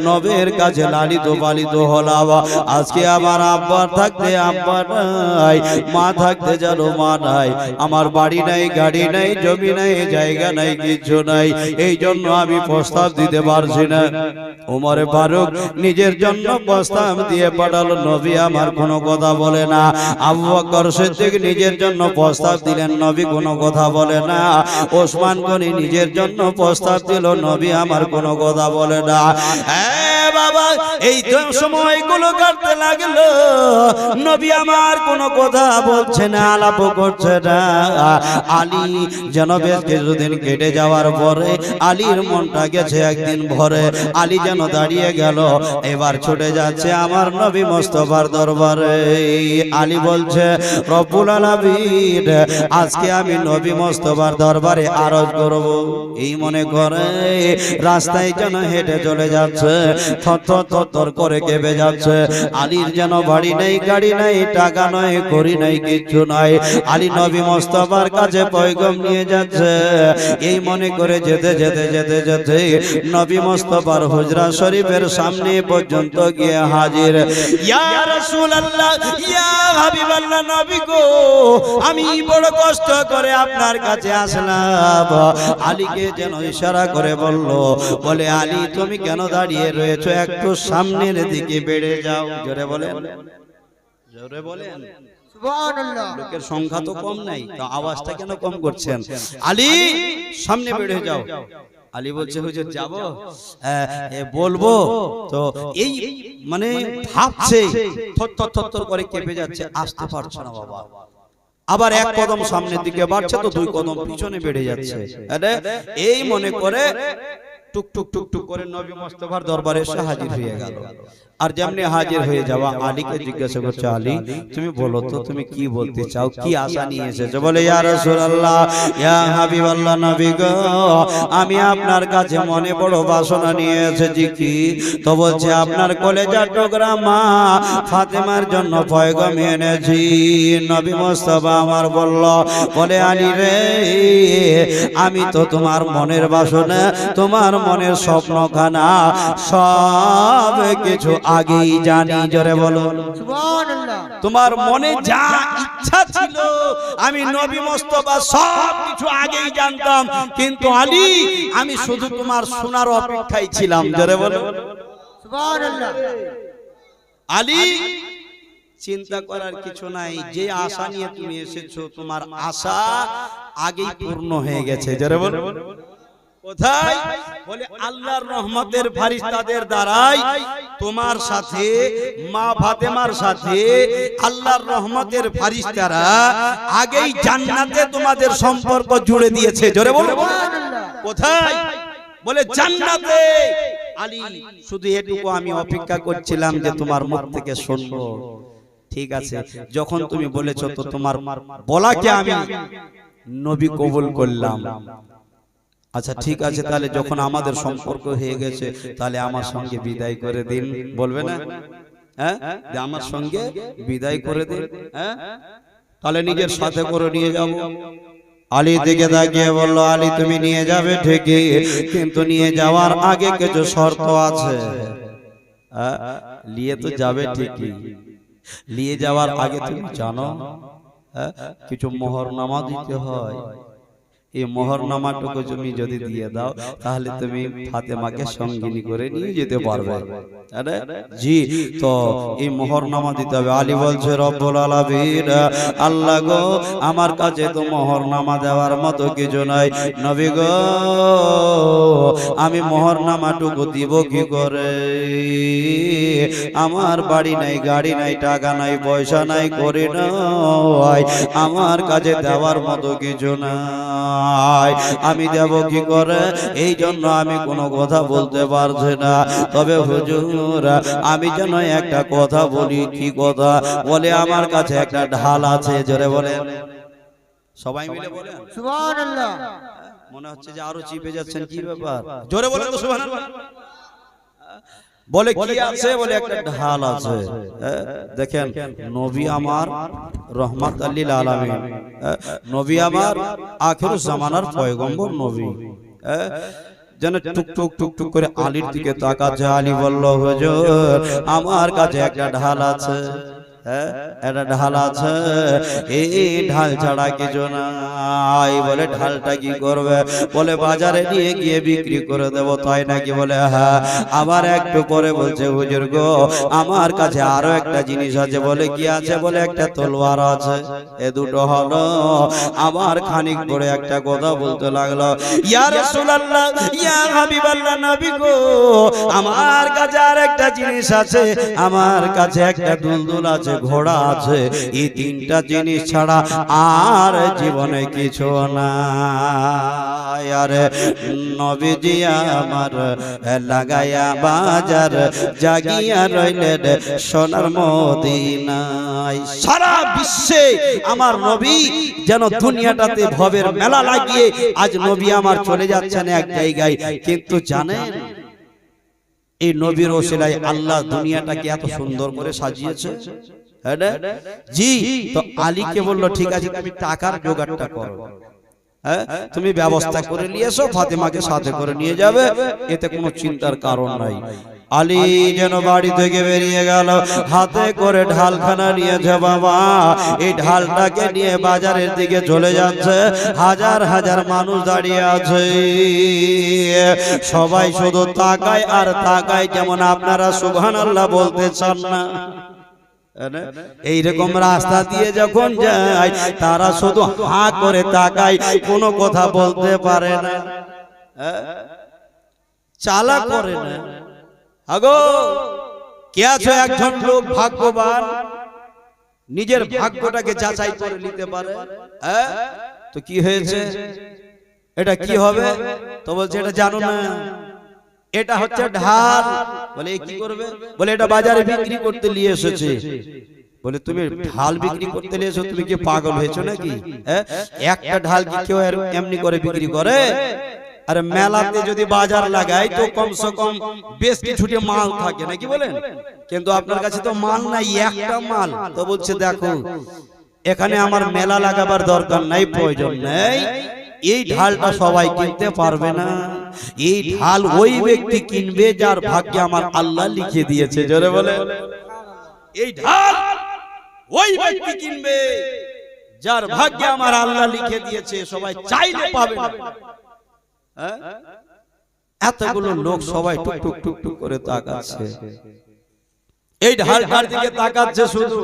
নবীর কাছে লালিত পালিত হলাম, আজকে আমার আব্বা থাকতে আব্বা নাই, মা থাকতে যেন মা নাই, আমার বাড়ি নাই গাড়ি নাই, জমি নাই, জায়গা নাই, কিছু নাই, এই জন্য আমি প্রস্তাব দিতে পারছি না। ওমরে ফারুক নিজের জন্য প্রস্তাব দিয়ে পাঠালো, নবী আমার কোনো কথা বলে না। আবু বকর সিদ্দিক নিজের জন্য প্রস্তাব দিলেন, নবী কোনো কথা বলে না। ওসমান গনি নিজের জন্য প্রস্তাব দিল, নবী আমার কোনো কথা বলে না। বাবা, এই সময়গুলো কাটতে লাগলো, নবী আমার কোনো কথা বলছে না, আলাপ করছে না। আলী যেন বেশ কিছুদিন কেটে যাওয়ার পরে আলীর মনটা গেছে একদিন ভরে, আলী যেন দাঁড়িয়ে গেল, এবার ছুটে যাচ্ছে আমার নবী মুস্তাফার দরবারে। আলী বলছে, রব্বুল আলামিন আজকে আমি নবী মুস্তাফার দরবারে আরজ করব, এই মনে করে রাস্তায় যেন হেঁটে চলে যাচ্ছে, থর করে কেঁপে যাচ্ছে। আলীর যেন বাড়ি নেই গাড়ি নাই, টাকা নয় করি নাই, কিছু নাই। আলী নবী মুস্তাফার কাছে পয়গম নিয়ে যাচ্ছে, এই মনে করে যেতে যেতে যেতে যেতে নবী মুস্তাফার হুজরা শরীফের সামনে পর্যন্ত গিয়ে হাজির। ইয়া রাসূলুল্লাহ, ইয়া হাবিবাল্লাহ, নবী গো, আমি বড় কষ্ট করে আপনার কাছে আসলাম। আলীকে যেন ইশারা করে বলে, আলী তুমি কেন দাঁড়িয়ে রয়েছো, একটু সামনের দিকে বেড়ে যাও। জোরে বলেন, জোরে বলেন সুবহানাল্লাহ। লোকের সংখ্যা তো কম নাই, তো আওয়াজটা কেন কম করছেন? আলী সামনে বেড়ে যাও। আলী বলছে, হুজুর যাব, বলবো তো এই মানে ভাবছে, থর করে কেঁপে যাচ্ছে, আসতে পারছে না বাবা। আবার এক কদম সামনের দিকে বাড়ছে তো দুই কদম পিছনে বেড়ে যাচ্ছে। এই মনে করে টুক টুক টুক টুক করে নবী মুস্তাফার দরবারে এসে হাজির হয়ে গেল। আর যেমনি হাজির হয়ে যাওয়া, আলীকে জিজ্ঞাসা করছে, আলী তুমি বলো তো, তুমি কি বলতে চাও, কি আশা নিয়ে এসেছো? বলে, ইয়া রাসূলুল্লাহ, ইয়া হাবিবাল্লাহ, নবী গো, আমি আপনার কাছে মনে বড় বাসনা নিয়ে এসেছি। কি? তো বলছে, আপনার কলেজার টুকরা মা ফাতেমার জন্য পয়গম এনেছি। নবী মুস্তাফা আমার বলে, আলী রে, আমি তো তোমার মনের বাসনা, তোমার মনের স্বপ্নখানা সব কিছু আগেই জানি। জোরে বলো সুবহানাল্লাহ। তোমার মনে যা ইচ্ছা ছিল আমি নবী মুস্তাফা সব কিছু আগেই জানতাম, কিন্তু আলী আমি শুধু তোমার শোনার অপেক্ষায় ছিলাম। জোরে বলো সুবহানাল্লাহ। আলী চিন্তা করার কিছু নাই, যে আশা নিয়ে তুমি এসেছো তোমার আশা আগেই পূর্ণ হয়ে গেছে। জোরে বলো কোথায়? বলে, আল্লাহর রহমতের ফেরেশতাদের দ্বারাই তোমার সাথে মা ফাতেমার সাথে আল্লাহর রহমতের ফেরেশতারা আগেই জান্নাতে তোমাদের সম্পর্ক জুড়ে দিয়েছে। জোরে বলো কোথায়? বলে, জান্নাতে। আলী শুধু এটুকু আমি অপেক্ষা করছিলাম যে তোমার মুখ থেকে শুনবো। ঠিক আছে, যখন তুমি বলেছো তো তোমার বলাকে আমি নবী কবুল করলাম। আচ্ছা ঠিক আছে, তাহলে যখন আমাদের সম্পর্ক হয়ে গেছে, তাহলে আমার সঙ্গে বিদায় করে দিন। বলবে না? হ্যাঁ, আমার সঙ্গে বিদায় করে দিন। হ্যাঁ, তাহলে নিজের সাথে করে নিয়ে যাব। আলী দিকে তাকিয়ে বলল, আলী তুমি নিয়ে যাবে ঠিকই, কিন্তু নিয়ে যাওয়ার আগে কিছু শর্ত আছে। নিয়ে তো যাবে ঠিকই, নিয়ে যাওয়ার আগে তুমি জানো কিছু মোহরনামা দিতে হয়। এই মোহরনামাটুকু তুমি যদি দিয়ে দাও তাহলে তুমি ফাতেমাকে সঙ্গিনী করে নিয়ে যেতে পারবে। জি, তো এই মোহরনামা দিতে হবে। আলী বলছে রব্বুল আলামিন, আল্লাহ গো আমার কাছে তো মোহরনামা দেওয়ার মতো কিছু নাই, নবী গো আমি মোহরনামাটুকু দিব কি করে? আমার বাড়ি নাই, গাড়ি নাই, টাকা নাই, পয়সা নাই, করি নাই, আমার কাছে দেওয়ার মতো কিছু নাই, আমি দেব কি করে? এই জন্য আমি কোনো কথা বলতে পারছি না। তবে হুজুর আমি যেন একটা কথা বলি। কি কথা? বলে আমার কাছে একটা ঢাল আছে। জোরে বলেন, সবাই মিলে বলেন সুবহানাল্লাহ। মনে হচ্ছে যে আরো চিপে যাচ্ছেন, কি ব্যাপার? জোরে বলেন তো সুবহানাল্লাহ। বলে কি আছে? বলে একটা ঢাল আছে। দেখেন, নবী আমার রহমাতুল লিল আলামিন, নবী আমার আখিরুজ জামানার পয়গম্বর নবী, যেন টুক টুক টুক টুক করে আলীর দিকে তাকাচ্ছে। আলী বলল হুজুর আমার কাছে একটা ঢাল আছে, একটা ঢাল আছে, এই ঢাল ছাড়া কিছু নাই। বলে ঢালটা কি করবে? বলে বাজারে নিয়ে গিয়ে বিক্রি করে দেবো, তাই নাকি? বলে হ্যাঁ। আবার একটু পরে বলছে হুজুর গো আমার কাছে আরো একটা জিনিস আছে। বলে কি আছে? বলে একটা তলোয়ার আছে। এ দুটো হলো। আমার খানিক পরে একটা কথা বলতে লাগলো, ইয়া রাসূলুল্লাহ, ইয়া হাবিবাল্লাহ, নবী গো আমার কাছে আর একটা জিনিস আছে, আমার কাছে একটা দুলদুল আছে, ঘোড়া আছে, এই তিনটা জিনিস ছাড়া আর জীবনে কিছু না। আরে নবীজি আমার লাগায়া বাজার, জাগিয়া রইলেন সোনার মদিনায়। সারা বিশ্বে আমার নবী যেন দুনিয়াটাতে ভবের মেলা লাগিয়ে আজ নবী আমার চলে যাচ্ছেন এক জায়গায়। কিন্তু জানেন এই নবীর ওসিলায় আল্লাহ দুনিয়াটাকে এত সুন্দর করে সাজিয়েছে। জি, তো আলীকে বললো ঠিক আছে তুমি টাকার জোগাড়টা করো, তুমি ব্যবস্থা করে নিয়ে এসো, ফাতেমাকে সাথে করে নিয়ে যাবে, এতে কোনো চিন্তার কারণ নাই। আলী যেন বাড়ি থেকে বেরিয়ে গেল, হাতে করে ঢালখানা নিয়েছে। বাবা এই ঢালটাকে নিয়ে বাজারের দিকে চলে যাচ্ছে। হাজার হাজার মানুষ দাঁড়িয়ে আছে, সবাই শুধু তাকায় আর তাকায়। যেমন আপনারা সুবহানাল্লাহ বলতে চান না, এইরকম রাস্তা দিয়ে যখন যায় তারা শুধু হাঁ করে তাকায়, কোনো কথা বলতে পারে না, চালা করে না। আগো কে আছে একজন লোক ভাগ্যবান, নিজের ভাগ্যটাকে যাচাই করে নিতে পারে? তো কি হয়েছে? এটা কি হবে? তো বলছে এটা জানো না, এটা হচ্ছে ঢাল। বলে কি করবে? বলে এটা বাজারে বিক্রি করতে নিয়ে এসেছে। বলে তুমি ঢাল বিক্রি করতে নিয়ে এসো, তুমি কি পাগল হয়েছো নাকি? একটা ঢাল কি কেউ এমনি করে বিক্রি করে? আরে মেলাতে যদি বাজার লাগাই তো কমসে কম বেশ কিছুটা মাল থাকে নাকি বলেন? কিন্তু আপনার কাছে তো মাল নাই, একটা মাল। তো বলছে দেখো এখানে আমার মেলা লাগাবার দরকার নাই, প্রয়োজন নেই, এই ঢালটা সবাই কিনতে পারবে না, এই ঢাল ওই ব্যক্তি কিনবে যার ভাগ্যে আমার আল্লাহ লিখে দিয়েছে। জোরে বলে, এই ঢাল ওই ব্যক্তি কিনবে যার ভাগ্যে আমার আল্লাহ লিখে দিয়েছে, সবাই চাইলে পাবে না। এতগুলো লোক সবাই টুক টুক টুক টুক করে তাকাচ্ছে, এই ঢালটার দিকে তাকাচ্ছে শুধু।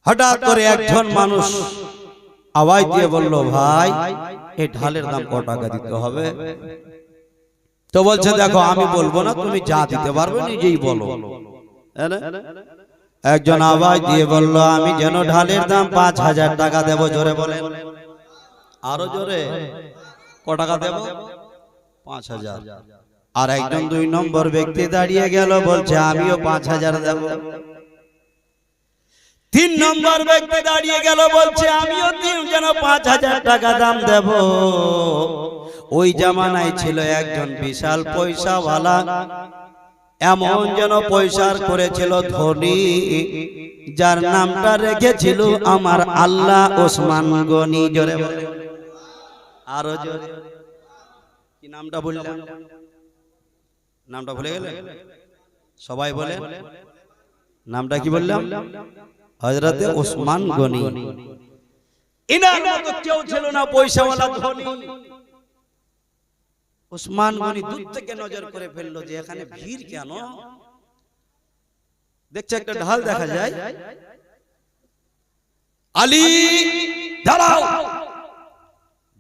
হঠাৎ করে একজন মানুষ আওয়াজ দিয়ে বলল, ভাই এই ঢালের দাম কত টাকা দিতে হবে? তো বলছে দেখো আমি বলবো না, তুমি যা দিতে পারবে নিজেই বলো। একজন আওয়াজ দিয়ে বলল, আমি যেন ঢালের দাম ৫,০০০ টাকা দেবো। জোরে বলেন, আরো জোরে, ক টাকা দেব? ৫,০০০। আর একজন ২ নম্বর ব্যক্তি দাঁড়িয়ে গেল, বলছে আমিও ৫,০০০ দেব। ৩ নম্বর ব্যক্তি দাঁড়িয়ে গেল, বলছে আমিও যেন ৫,০০০ টাকা দাম দেব। ওই জামানায় ছিল একজন বিশাল পয়সাওয়ালা, এমন যেন পয়সার করেছিল ধনী, যার নামটা রেখেছিল আমার আল্লাহ ওসমান গনি। জোরে বলে, আরো জোরে, কি নামটা বললাম? নামটা ভুলে গেলে? সবাই বলে নামটা কি বললাম? হযরতে ওসমান গনি। এনার মতো কেউ ছিল না পয়সাওয়ালা ধনী। ওসমান গনি দূর থেকে নজর করে ফেললো যে এখানে ভিড় কেন, দেখছে একটা ঢাল দেখা যায়। আলী দাঁড়াও,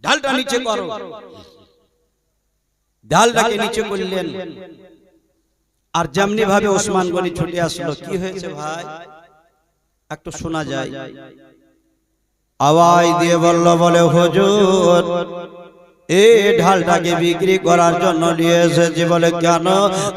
ঢালটা নিচে করো। ঢালটাকে নিচে করলেন, আর যেমনি ভাবে ওসমান গনি ছুটে আসলো। কি হয়েছে ভাই একটু শোনা যায়। আওয়াজ দিয়ে বলল, বলে হুজুর এই ঢালটাকে বিক্রি করার জন্য নিয়ে এসেছি। বলে কেন?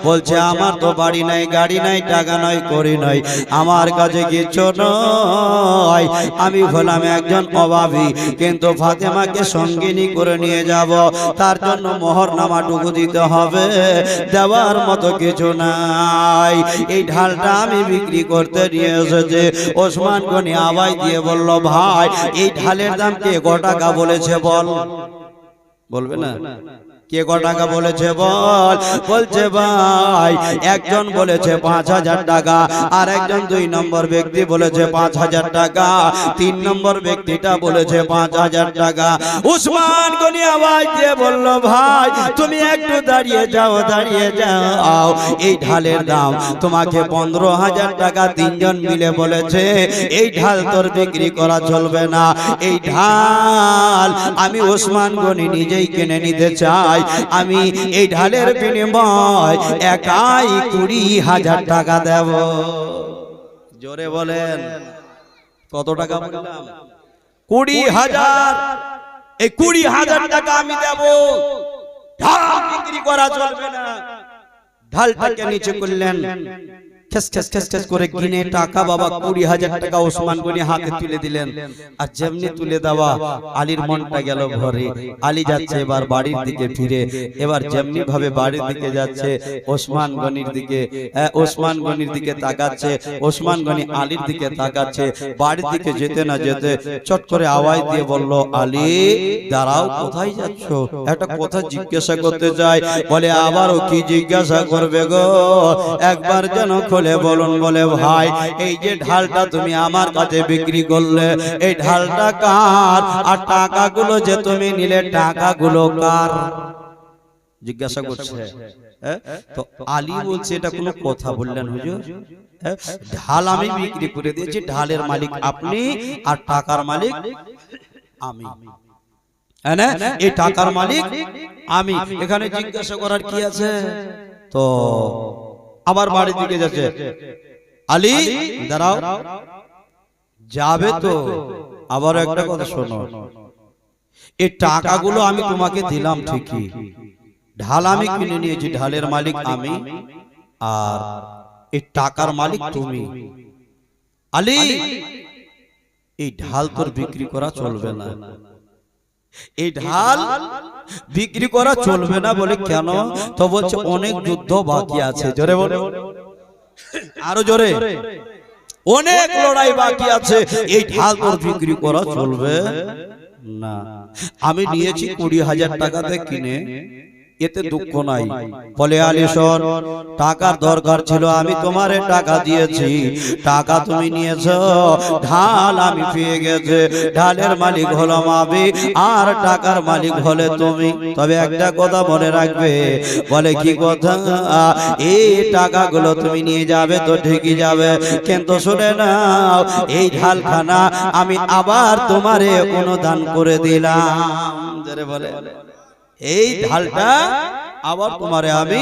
বলছে আমার তো বাড়ি নাই, গাড়ি নাই, টাকা নাই, করি নাই, আমার কাছে কিছু নয়। আমি হলাম একজন অভাবী, কিন্তু ফাতেমাকে সঙ্গিনী করে নিয়ে যাব, তার জন্য মোহরনামাটুকু দিতে হবে, দেওয়ার মতো কিছু নাই। এই ঢালটা আমি বিক্রি করতে নিয়ে এসেছি। ওসমান গনি আওয়াজ দিয়ে বলল, ভাই এই ঢালের দাম কে ক টাকা বলেছে বল? বলবে না কে ক টাকা বলেছে বল? বলছে ভাই একজন বলেছে ৫,০০০ টাকা, আর একজন ২ নম্বর ব্যক্তি বলেছে ৫,০০০ টাকা, ৩ নম্বর ব্যক্তিটা বলেছে ৫,০০০ টাকা। ওসমান গনি আওয়াজ দিয়ে বলল, ভাই তুমি একটু দাঁড়িয়ে যাও, দাঁড়িয়ে যাও। এই ঢালের দাম তোমাকে ১৫,০০০ টাকা তিনজন মিলে বলেছে। এই ঢাল তোর বিক্রি করা চলবে না। এই ঢাল আমি ওসমান গনি নিজেই কিনে নিতে চাই। আমি এই ঢালের বিনিময় একাই ২০,০০০ টাকা দেব। জোরে বলেন কত টাকা বললাম? ২০,০০০। এই ২০,০০০ টাকা আমি দেব, ঢাল বিক্রি করা চলবে না। ঢালটাকে নিচে করলেন, খেস খেস খেস খেস করে গিনে টাকা বাবা ২০,০০০ টাকা ওসমান গনি হাতে তুলে দিলেন। আর যেমনি তুলে দেওয়া আলীর মনটা গেল ভরে। আলী যাচ্ছে এবার বাড়ির দিকে ফিরে। এবার যেমনি ভাবে বাড়ির দিকে যাচ্ছে, ওসমান গনির দিকে ওসমান গনির দিকে তাকাচ্ছে, ওসমান গনি আলীর দিকে তাকাচ্ছে। বাড়ির দিকে যেতে না যেতে চট করে আওয়াজ দিয়ে বলল, আলী দাঁড়াও, কোথায় যাচ্ছ? একটা কথা জিজ্ঞাসা করতে চাই। বলে আবারও কি জিজ্ঞাসা করবে গো? একবার যেন খুলে বলুন। বলে ভাই এই যে ঢালটা তুমি আমার কাছে বিক্রি করলে, এই ঢালটা কার? আর টাকাগুলো যে তুমি নিলে টাকাগুলো কার? জিজ্ঞাসা করছে। তো আলী বলছে, এটা কোনো কথা বললেন হুজুর? ঢাল আমি বিক্রি করে দিয়েছি, ঢালের মালিক আপনি আর টাকার মালিক আমি। এই টাকার মালিক আমি। এখানে জিজ্ঞাসা করার কি আছে? তো আবার বাড়ির দিকে যাচ্ছে। আলী দাঁড়াও, যাবে তো? আবার একটা কথা শোনো, এই টাকাগুলো আমি তোমাকে দিলাম ঠিকই, ঢাল আমি কিনে নিয়েছি, ঢালের মালিক আমি আর এই টাকার মালিক তুমি। আলী এই ঢাল তোর বিক্রি করা চলবে না। এই ঢাল বিক্রি করা চলবে না। বলে কেন? তো বলছে অনেক যুদ্ধ বাকি আছে। জোরে বলে, আরো জোরে। অনেক লড়াই বাকি আছে, এই ঢাল তোর বিক্রি করা চলবে না। আমি নিয়েছি ২০,০০০ টাকাতে কিনে, এতে দুঃখ নাই। বলে আলী শোন, টাকার দরকার ছিল, আমি তোমারে টাকা দিয়েছি, টাকা তুমি নিয়েছো, ঢাল আমি পেয়ে গেছে, ঢালের মালিক হলাম আমি আর টাকার মালিক হলে তুমি। তবে একটা কথা মনে রাখবে। বলে কি কথা? এই টাকাগুলো তুমি নিয়ে যাবে তো ঠিকই যাবে, কিন্তু শুনে নাও এই ঢালখানা আমি আবার তোমারে অনুদান করে দিলাম। বলে এই ঢালটা আবার তোমারে আমি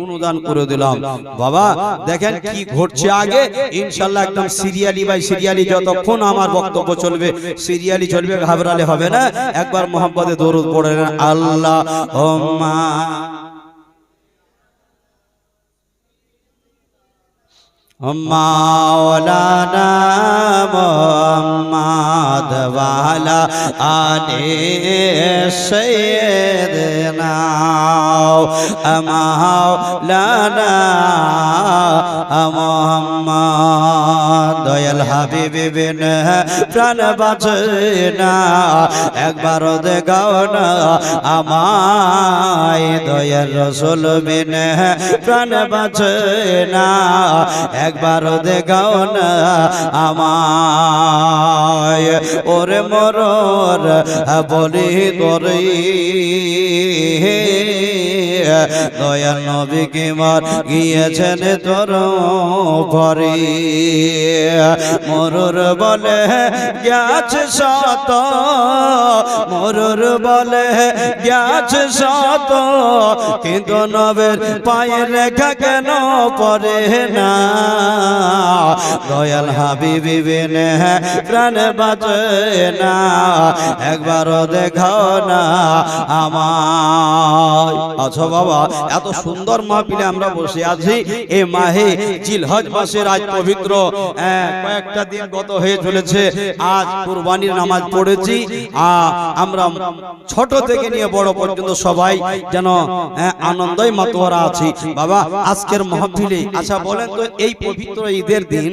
অনুদান করে দিলাম। বাবা দেখেন কি ঘটছে আগে। ইনশাআল্লাহ একদম সিরিয়ালি বাই সিরিয়ালি যতক্ষণ আমার বক্তব্য চলবে সিরিয়ালি চলবে, ঘাবড়ালে হবে না। একবার মোহাম্মদে দরুদ পড়েন, আল্লাহুম্মা মাওলানা মুহাম্মদ ওয়ালা আলে সাইয়্যিদিনা মাওলানা মুহাম্মদ। দয়াল হাবিব বিনে প্রাণ বাঁচে না, একবার দেখাও না আমায়। দয়াল রাসূল বিনে প্রাণ বাঁচে না, একবারও দেখাও না আমায় ওরে মরর বলি তোরে দয়াল নবী কি মার গিয়েছেন তোর পরে মরুর বলে গেছে শত মরুর বলে গেছে শত কিন্তু নবের পায়ের রেখা কেন পড়ে না দয়াল হাবিবি বিনে প্রাণ বাঁচে না একবারও দেখাও না আমার আচ্ছা বাবা এত সুন্দর মাহফিলে আমরা বসে আছি এই মাহে জিলহজ মাসের আজ পবিত্র কয়েকটা দিন গত হয়ে চলেছে আজ কুরবানির নামাজ পড়েছি আমরা ছোট থেকে নিয়ে বড় পর্যন্ত সবাই যেন আনন্দই মাতোয়ারা আছি বাবা আজকের মাহফিলে আচ্ছা বলেন তো এই পবিত্র ঈদের দিন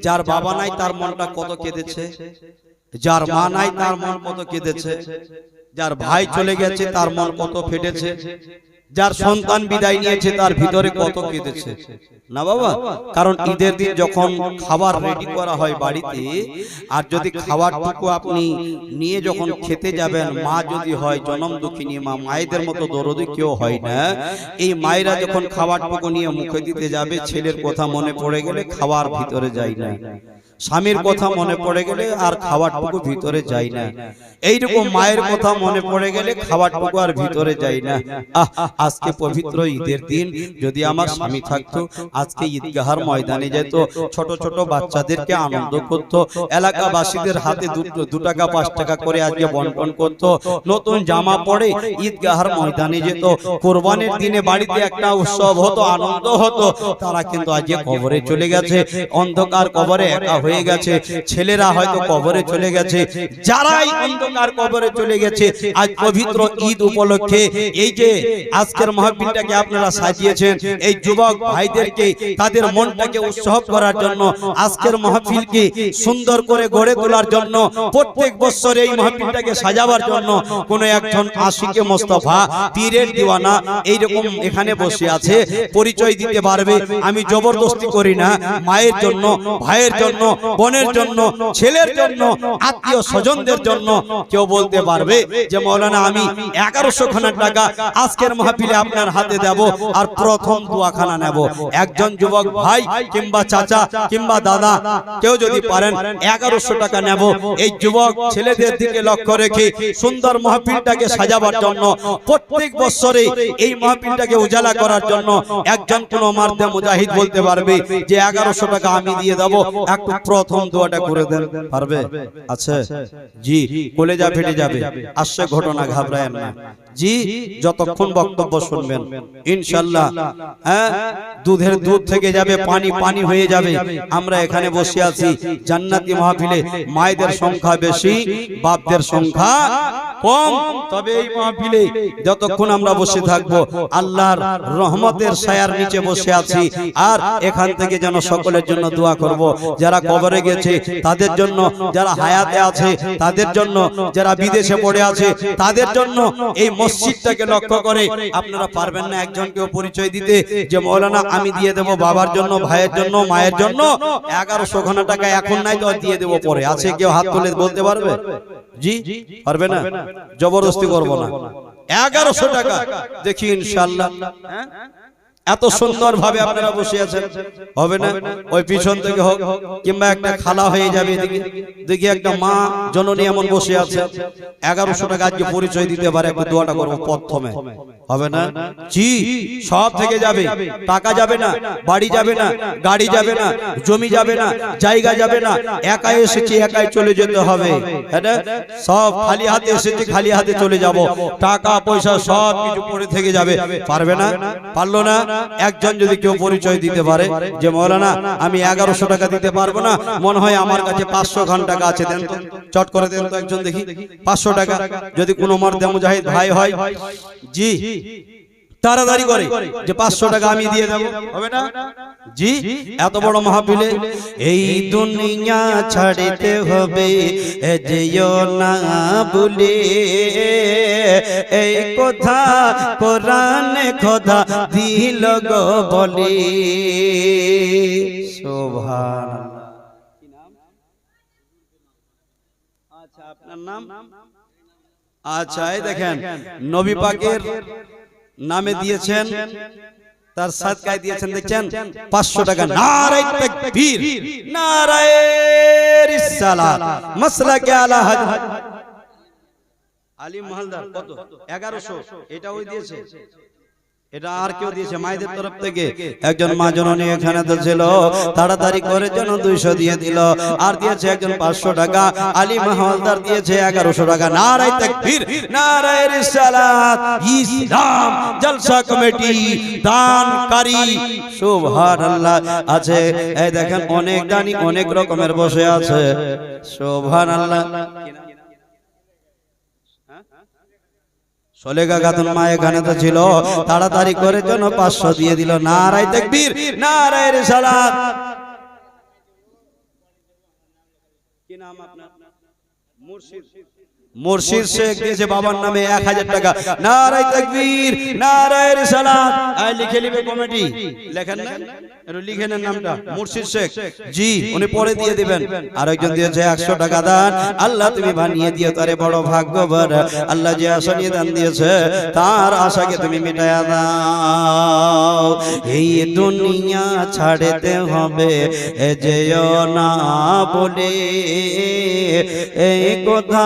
যার বাবা নাই তার মনটা কত কেঁদেছে যার মা নাই তার মন কত কেঁদেছে যার ভাই চলে গেছে তার মন কত ফেটেছে যার সন্তান বিদায় নিয়েছে তার ভিতরে কত কেঁদেছে না বাবা কারণ ঈদের দিন যখন খাবার রেডি করা হয় বাড়িতে আর যদি খাবারটুকু আপনি নিয়ে যখন খেতে যাবেন মা যদি হয় জনম দুঃখিনী মা মায়েদের মতো দরদি কেউ হয় না এই মায়েরা যখন খাবারটুকু নিয়ে মুখে দিতে যাবে ছেলের কথা মনে পড়ে গেলে খাবার ভিতরে যায় না স্বামীর কথা মনে পড়ে গেলে আর খাবারটুকু ভিতরে যায় না এইরকম মায়ের কথা মনে পড়ে গেলে খাবারটুকু আর ভিতরে যায় না আজকে পবিত্র ঈদের দিন যদি আমার স্বামী থাকতো আজকে ঈদগাহার ময়দানে যেত ছোট ছোট বাচ্চাদেরকে আনন্দ করত এলাকাবাসীদের হাতে 2 টাকা 5 টাকা করে আজকে বন্টন করত নতুন জামা পরে ঈদগাহার ময়দানে যেত কুরবানির দিনে বাড়িতে একটা উৎসব হতো আনন্দ হতো তারা কিন্তু আজকে কবরে চলে গেছে অন্ধকার কবরে একা হয়ে গেছে ছেলেরা হয়তো কবরে চলে গেছে যারাই অন্ধকার কবরে চলে গেছে আজ পবিত্র ঈদ উপলক্ষে এই যে আজকের মাহফিলটাকে আপনারা সাজিয়েছেন এই যুবক ভাইদেরকে তাদের মনটাকে উৎসব করার জন্য আজকের মাহফিলকে সুন্দর করে গড়ে তোলার জন্য প্রত্যেক বছর এই মাহফিলটাকে সাজাবার জন্য কোন একজন আশিকে মোস্তফা পীরের দিওয়ানা এইরকম এখানে বসে আছে পরিচয় দিতে পারবে আমি জবরদস্তি করি না মায়ের জন্য ভাইয়ের জন্য বোনের জন্য ছেলের জন্য আত্মীয় স্বজনদের জন্য কেউ বলতে পারবে যে মাওলানা আমি 1100 খানা টাকা আজকের মাহফিলে আপনার হাতে দেব আর প্রথম দোয়াখানা নেব একজন যুবক ভাই কিংবা চাচা কিংবা দাদা কেউ যদি পারেন 1100 টাকা নেব এই যুবক ছেলেদের দিকে লক্ষ্য রেখে সুন্দর মাহফিলটাকে সাজাবার জন্য প্রত্যেক বছরে এই মাহফিলটাকে উজালা করার জন্য একজন কোন মারদে মুজাহিদ বলতে পারবে যে 1100 টাকা আমি দিয়ে দেব একটু প্রথম দোয়াটা করে দেন পারবে আচ্ছা জি কলেজা ফেটে যাবে আসছে ঘটনা ঘাবড়ায়েন না জি যতক্ষণ বক্তব্য শুনবেন ইনশাআল্লাহ দুধের দুধ থেকে যাবে পানি পানি হয়ে যাবে আমরা এখানে বসে আছি জান্নাতি মাহফিলে মায়েদের সংখ্যা বেশি বাপদের সংখ্যা কম তবে এই মাহফিলে যতক্ষণ আমরা বসে থাকব আল্লাহর রহমতের ছায়ার নিচে বসে আছি আর এখান থেকে যেন সকলের জন্য দোয়া করব যারা কবরে গেছে তাদের জন্য যারা হায়াতে আছে তাদের জন্য যারা বিদেশে পড়ে আছে তাদের জন্য এই মসজিদটাকে লক্ষ্য করে আপনারা পারবেন না একজনকেও পরিচয় দিতে যে মাওলানা আমি দিয়ে দেব বাবার জন্য ভাইয়ের জন্য মায়ের জন্য 1100 খানা টাকা এখন নাই তো দিয়ে দেব পরে আছে কেউ হাত তুলে বলতে পারবে জি পারবে না জবরদস্তি করব না 1100 টাকা দেখি ইনশাআল্লাহ এত সুন্দর ভাবে আপনারা বসে আছেন হবে না ওই পিছন থেকে হোক কিংবা একটা খালা হয়ে যাবে এদিকে দেখি একটা মা জননী এমন বসে আছে 1100 টাকা আজকে পরিচয় দিতে পারে একটু দোয়াটা করব প্রথমে হবে না জি সব থেকে যাবে টাকা যাবে না বাড়ি যাবে না গাড়ি যাবে না জমি যাবে না জায়গা যাবে না একাই এসেছি একাই চলে যেতে হবে হ্যাঁ সব খালি হাতে এসেছি খালি হাতে চলে যাব টাকা পয়সা সব কিছু পড়ে থেকে যাবে পারবে না পারলো না একজন যদি কেউ পরিচয় দিতে পারে যে মাওলানা আমি 1100 টাকা দিতে পারবো না মনে হয় আমার কাছে 500 খান টাকা আছে দেন তো চট করে দেন তো একজন দেখি 500 টাকা যদি কোনো মারদে মুজাহিদ ভাই হয় জি তাড়াতাড়ি করে যে 500 টাকা আমি দিয়ে দেব, হবে না? জি, এত বড় মাহফিলে এই দুনিয়া ছাড়তে হবে যেও না ভুলে, এই কথা কোরআনে খোদা দিল গো বলে। সুবহানাল্লাহ। কি নাম? আচ্ছা, আপনার নাম? আচ্ছা, এই দেখেন নবী পাকের নামে দিয়েছেন, তার সাদকায় দিয়েছেন, দেখছেন 500 টাকা। নারে তাকবীর, নারে রিসালাত, মাসলাকে আলা হযরত আলী মালদার কত? 1100। এটা ওই দিয়েছে, এটা আর কেউ দিয়েছে মায়েদের তরফ থেকে। একজন মা জননী এখানে তো ছিল, তাড়াতাড়ি করে যেন 200 দিয়ে দিল। আর দিয়েছে একজন 500 টাকা, আলী মাহওয়ালদার দিয়েছে 1100 টাকা। নারে তাকবীর, নারে রিসালাত, ইসলাম জলসা কমিটি দানকারী। সুবহানাল্লাহ। আছে, এই দেখেন অনেক দানি অনেক রকমের বসে আছে। সুবহানাল্লাহ। সলেগা খাতুন মা এখানে তো ছিল, তাড়াতাড়ি করে যেন 500 দিয়ে দিল। নারে তাকবীর, নারে রিসালাত। কি নাম আপনার? মুর্শিদ। মুর্শিদ শেখ দিয়েছে বাবার নামে 1000 টাকা। নারে তাকবীর, নারে রিসালাত। এই লিখে নিবে কমিটি, লেখেন না, একটু লিখে নেন নামটা, মুর্শিদ শেখ। জি, উনি পরে দিয়ে দিবেন। আরেকজন দিয়েছে 100 টাকা দান। আল্লাহ তুমি বানিয়ে দিও তারে বড় ভাগ্যবান। আল্লাহ যে আশা নিয়ে দান দিয়েছে তার আশাকে তুমি মিটায়া দাও। এই দুনিয়া ছাড়তে হবে যেও না বলে, এই কথা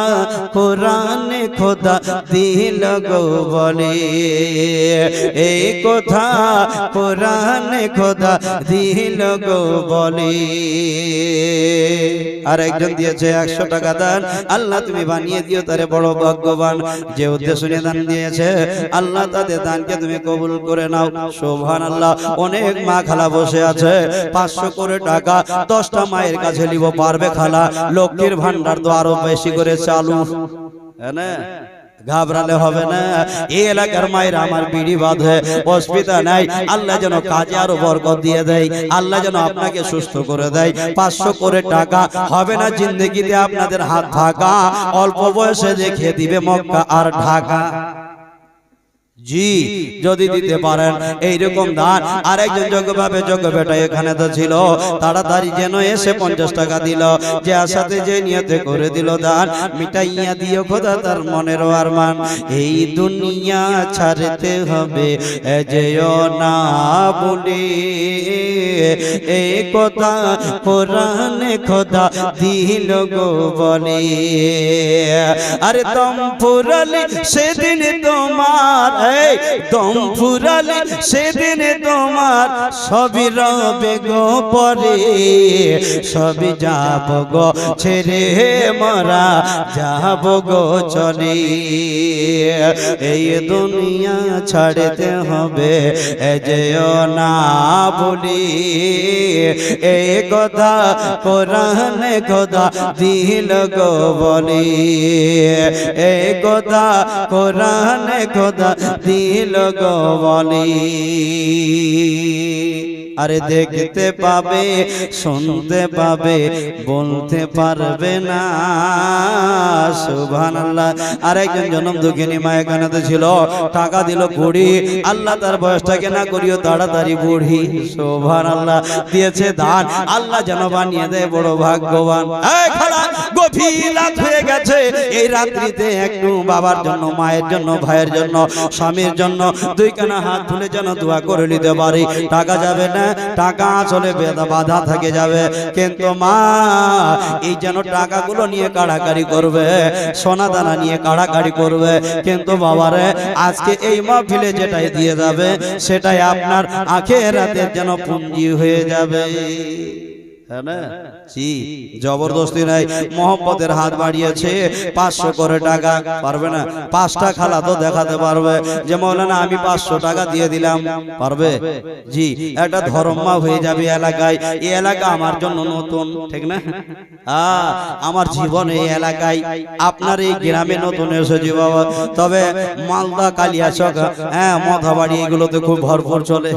কোরআনে খোদা দিল গো বলে, এই কথা কোরআনে খোদা দিল গো বলে। আর একজন দিয়েছে 100 টাকা দান। আল্লাহ তুমি বানিয়ে দিও তারে বড় ভাগ্যবান। যে উদ্দেশ্য নিয়ে দান দিয়েছে আল্লাহ তাদের দানকে তুমি কবুল করে নাও। সুবহানাল্লাহ। অনেক মা খালা বসে আছে, 500 করে টাকা 10টা মায়ের কাছে নিব, পারবে খালা? লক্ষ্মীর ভান্ডার তো আরো বেশি করে চালু, না ঘাবড়ালে হবে না। এই এলাকার মায়ের আমার বিড়ি বাঁধে, অসুবিধা নাই। আল্লাহ যেন কাজে আরো বরকত দিয়ে দেয়, আল্লাহ যেন আপনাকে সুস্থ করে দেয়। 500 করে টাকা হবে না জিন্দগিতে আপনাদের হাত থাকা, অল্প বয়সে দেখিয়ে দিবে মক্কা আর ঢাকা। জি, যদি দিতে পারেন এইরকম দান। আর একজন যোগ্যভাবে যোগ্য বেটা এখানে তো ছিল, তাড়াতাড়ি যেন এসে 50 টাকা দিল। যে আশাতে যে নিয়তে করে দিল দান, মিটাইয়া দিও খোদা তার মনের আরমান। এই দুনিয়া ছাড়তে হবে যেও না বলে, এই কথা কোরআনে খোদা দিল গো বলে। আরে দম ফুরালে সেদিন তোমার, দম ফুরালে সেদিন তোমার সবই রবে গো পরে, সবই যাব গো ছেড়ে মরা যাব গো চলে। এই দুনিয়া ছাড়তে হবে যেও না বলি, এই কথা কোরআনে খোদা দিল গো বলি, এই কথা কোরআনে খোদা দিল গো বলি। আরে দেখতে পাবে শুনতে পাবে বলতে পারবে না। সুবহানাল্লাহ। আরেকজন জনম দুঃখিনী মা এখানে ছিল, টাকা দিল 20। আল্লাহ তার বয়সটাকে না করিও তাড়াতাড়ি বুড়ি। সুবহানাল্লাহ। দিয়েছে দান, আল্লাহ যেন বানিয়ে দেয় বড় ভাগ্যবান। গভীর রাত হয়ে গেছে, এই রাত্রিতে একটু বাবার জন্য, মায়ের জন্য, ভাইয়ের জন্য, স্বামীর জন্য 2 কানা হাত তুলে যেন দোয়া করে নিতে পারি। টাকা যাবে না, টাকা আসলে বাধা থেকে যাবে, কিন্তু মা এই যেন টাকাগুলো নিয়ে কাড়াকাড়ি করবে, সোনা দানা নিয়ে কাড়াকাড়ি করবে, কিন্তু বাবারে আজকে এই মাহফিলে যেটাই দিয়ে যাবে সেটাই আপনার আখেরাতের যেন পুঞ্জি হয়ে যাবে। হ্যাঁ না জি জবরদস্তি নাই মোহাম্মদের হাত বাড়িয়েছে 500 করে টাকা পারবে না 5টা খালা তো দেখাতে পারবে যে মাওলানা আমি 500 টাকা দিয়ে দিলাম পারবে জি একটা ধর্মমা হয়ে যাবে এলাকায় এই এলাকা আমার জন্য নতুন ঠিক না আমার জীবনে এই এলাকায় আপনার এই গ্রামে নতুন এসেছি বাবা তবে মালদা কালিয়াচক হ্যাঁ মধাবাড়ি এগুলোতে খুব ভরপুর চলে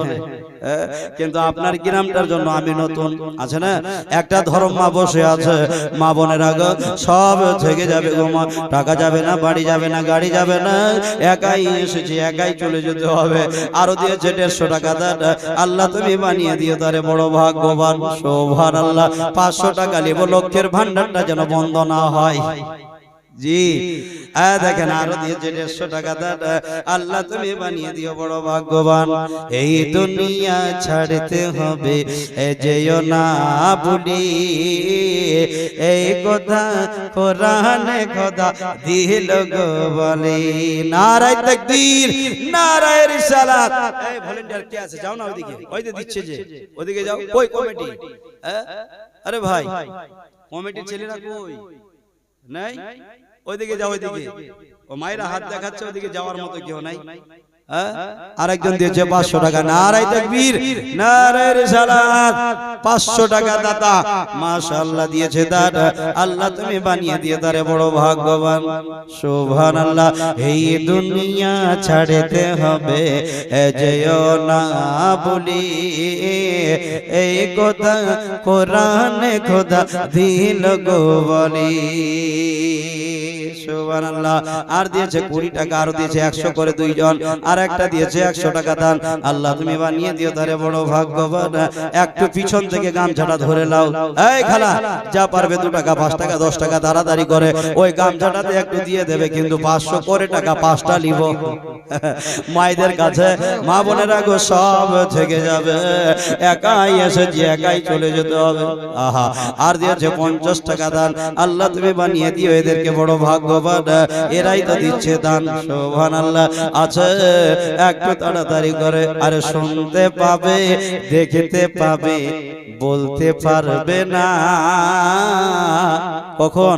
কিন্তু আপনার গ্রামটার জন্য আমি নতুন আছে না একটা ধর্ম মা বসে আছে মা বোনের আগে সব থেকে যাবে গো মা টাকা যাবে না বাড়ি যাবে না গাড়ি যাবে না একাই এসেছি একাই চলে যেতে হবে আরো দিয়েছে 150 টাকা দেন আল্লাহ তুমি বানিয়ে দিও তারে বড় ভাগ্যবান সোভান আল্লাহ 500 টাকা নিব লক্ষের ভান্ডারটা যেন বন্ধ না হয় জি দেখেন আরো দিয়েছে 150 টাকা দেন আল্লাহ তুমি বানিয়ে দিও বড় ভাগ্যবান এই দুনিয়া ছাড়তে হবে যেও না ভুলি এই কথা কোরআনে খোদা দিল গো বলে নারায়ে তাকবীর নারায়ে রিসালাত এই ভলান্টিয়ার কে আছে যাও না ওইদিকে ওইতে দিচ্ছে যে ওইদিকে যাও কই কমিটি আরে ভাই কমিটির ছেলেরা কই নাই ওইদিকে যাও ওইদিকে ও মায়েরা হাত দেখাচ্ছে ওইদিকে যাওয়ার মতো কেউ নাই আরেকজন দিয়েছে 500 টাকা নারায়ে তাকবীর নারায়ে রিসালাত 500 টাকা দাতা মাশাআল্লাহ দিয়েছে দাদা আল্লাহ তুমি বানিয়ে দিয়ে তারে বড় ভাগ্যবান সুবহানাল্লাহ এই দুনিয়া ছাড়তে হবে যেও না বলি এই কথা কোরআনে খোদা দিল গো বলি সুবহানাল্লাহ আর দিয়েছে 20 টাকা আর দিয়েছে 100 করে দুইজন আর একটা দিয়েছে 100 টাকা দান আল্লাহ তুমি বানিয়ে দিও তারে বড় ভাগ্যবান একটু পিছন থেকে গামছাটা ধরে নাও এই খালা যা পারবে 2 টাকা 5 টাকা 10 টাকা তাড়াতাড়ি করে ওই গামছাটাতে একটু দিয়ে দেবে কিন্তু 500 করে টাকা 5টা নিব মায়েদের কাছে মা বোনেরা গো সব থেকে যাবে একাই এসেছি একাই চলে যেতে হবে আহা আর দিয়েছে 50 টাকা দান আল্লাহ তুমি বানিয়ে দিও এদেরকে বড় ভাগ্যবান এরাই তো দিচ্ছে দান সুবহানাল্লাহ আছে একটু তাড়াতাড়ি করে আরে শুনতে পাবে দেখতে পাবে বলতে পারবে না কখন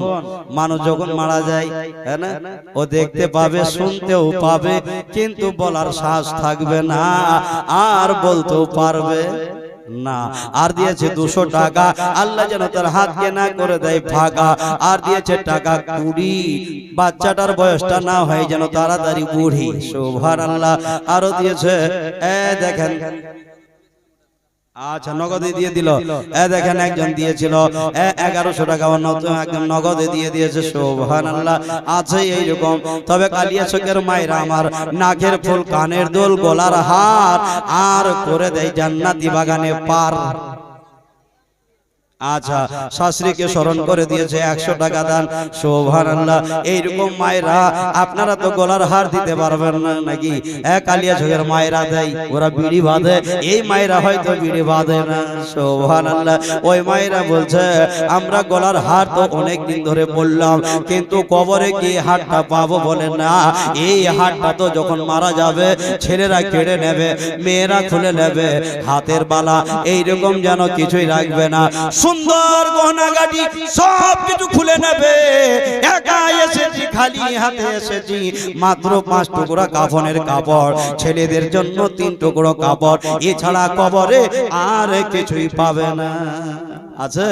মানুষ যখন মারা যায় হ্যাঁ না ও দেখতে পাবে শুনতেও পাবে কিন্তু বলার সাহস থাকবে না আর বলতেও পারবে না আর দিয়েছে 200 টাকা আল্লাহ যেন তার হাতকে না করে দেয় ভাগা আর দিয়েছে টাকা 20 বাচ্চাটার বয়সটা না হয় যেন তাড়াতাড়ি বুড়ি সুবহানাল্লাহ আরো দিয়েছে দেখেন আচ্ছা নগদে দিয়ে দিল দেখেন একজন দিয়েছিল 1100 টাকা একদম নগদে দিয়ে দিয়েছে সুবহানাল্লাহ আছে এইরকম তবে কালিয়াচকের মায়েরা আমার নাকের ফুল কানের দুল গলার হার আর করে দেয় জান্নাতি বাগানে পার আচ্ছা শাস্ত্রীকে স্মরণ করে দিয়েছে 100 টাকা দান সুবহানাল্লাহ এইরকম মায়েরা আপনারা তো গলার হার দিতে পারবেন না নাকি কালিয়াচকের মায়েরা দেয় ওরা বিড়ি বাঁধে এই মায়েরা হয়তো বিড়ি বাঁধে না সুবহানাল্লাহ ওই মায়েরা বলছে আমরা গলার হার তো অনেক দিন ধরে বললাম কিন্তু কবরে কি হারটা পাবো বলে না এই হারটা তো যখন মারা যাবে ছেলেরা কেড়ে নেবে মেয়েরা খুলে নেবে হাতের বালা এইরকম যেন কিছুই রাখবে না সুন্দর গহনাগাটি সব কিছু খুলে নেবে একা এসেছি খালি হাতে এসেছি মাত্র 5 টুকরা কাফনের কাপড় ছেলেদের জন্য 3 টুকরো কাপড় এছাড়া কবরে আর কিছুই পাবে না আছে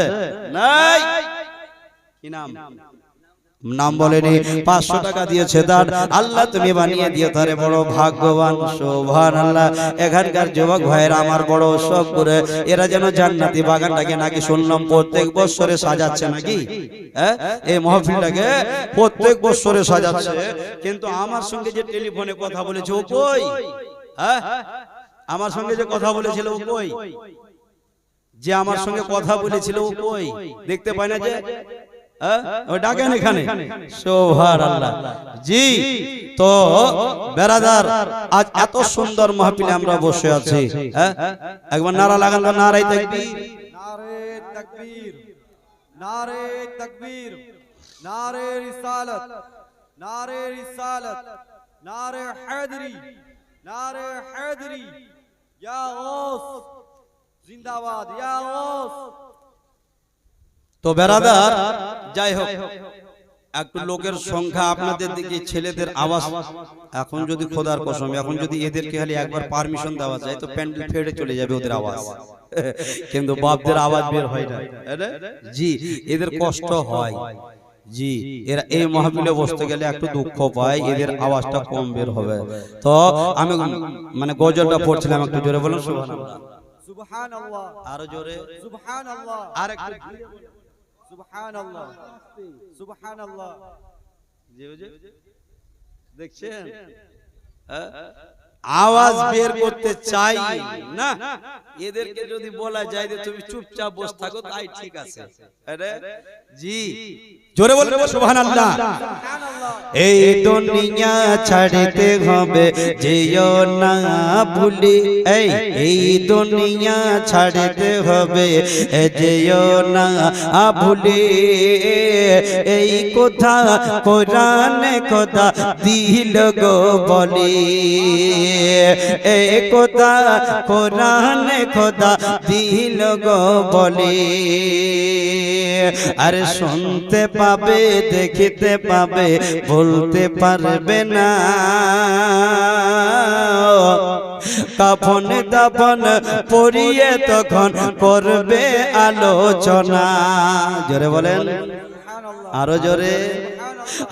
নাই কি নাম নাম বলেনি 500 টাকা দিয়েছে দান আল্লাহ তুমি বানিয়ে দিও তারে বড় ভাগ্যবান সুবহানাল্লাহ এখানকার যুবক ভাইরা আমার বড় শখ করে এরা যেন জান্নাতি বাগানটাকে নাকি শুনলাম প্রত্যেক বছরে সাজাচ্ছে নাকি এই মাহফিলটাকে প্রত্যেক বছরে সাজাচ্ছে কিন্তু আমার সঙ্গে যে টেলিফোনে কথা বলেছে ও কই আমার সঙ্গে যে কথা বলেছিল ও কই যে আমার সঙ্গে কথা বলেছিল ও কই দেখতে পাই না যে ডাকেন এখানে সুবহানাল্লাহ জি তো বেরাদার আজ এত সুন্দর মাহফিলে আমরা বসে আছি একবার নারা লাগান তো নারায়ে তাকবীর নারায়ে তাকবীর নারায়ে তাকবীর নারায়ে রিসালাত নারায়ে রিসালাত নারায়ে হায়দারি নারায়ে হায়দারি ইয়া গাউস জিন্দাবাদ ইয়া গাউস তো বেরাদার যাই হোক, একটু লোকের সংখ্যা আপনাদের দিকে, ছেলেদের আওয়াজ এখন যদি খোদার কসম, এখন যদি এদেরকে খালি একবার পারমিশন দেওয়া যায় তো প্যান্ডেল ফেটে চলে যাবে ওদের আওয়াজ। কিন্তু বাপদের আওয়াজ বের হয় না জি, এদের কষ্ট হয় জি, এরা এই মাহফিলে বসতে গেলে একটু দুঃখ পায়, এদের আওয়াজটা কম বের হবে। তো আমি মানে গজলটা পড়ছিলাম, একটু জোরে বলুন সুবহানাল্লাহ, সুবহানাল্লাহ, আরো জোরে সুবহানাল্লাহ, আর একটু সুবহানাল্লাহ, সুবহানাল্লাহ। জি জি, দেখছেন আওয়াজ বের করতে চাই না, এদেরকে যদি বলা যায় যে তুমি চুপচাপ বসে থাকো তাই ঠিক আছে। আরে জি, জোরে বলুন সুবহানাল্লাহ। এই দুনিয়া ছাড়তে হবে যেও না ভুলি, এই দুনিয়া ছাড়তে হবে যেও না ভুলি, এই কথা কোরআনে খোদা দিল গো বলি, এই কথা কোরআনে খোদা দিল গো বলি। আরে শুনতে পাবে, দেখিতে পাবে, বলতে পারবে না, কাফন দাফন পরিয়ে তখন করবে আলোচনা। জোরে বলেন, আরো জোরে।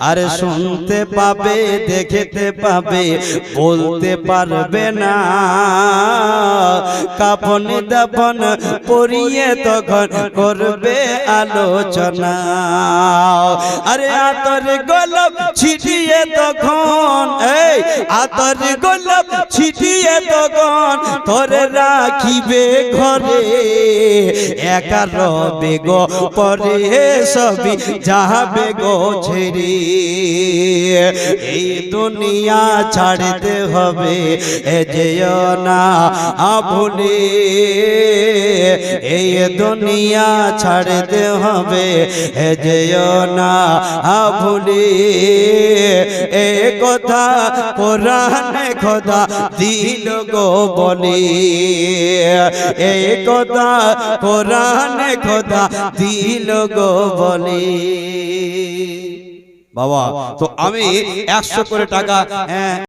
আরে শুনতে পাবে, দেখতে পাবে, বলতে পারবে না, কাফন দাফন পরিয়ে তখন করবে আলোচনা। আরে আতর গোলাপ ছিটিয়ে তখন, এই আতর গোলাপ ছিটিয়ে তখন তোরে রাখিবে ঘরে, একা রবে গো পরে সবই যাবে গো ছেড়ে। এই দুনিয়া ছাড়তে হবে যেও না ভুলি, এই দুনিয়া ছাড়তে হবে যেও না ভুলি, এই কথা কোরআনে খোদা দিল গো বলি, এই কথা কোরআনে খোদা দিল গো বলি। বাবা তো আমি 100 করে টাকা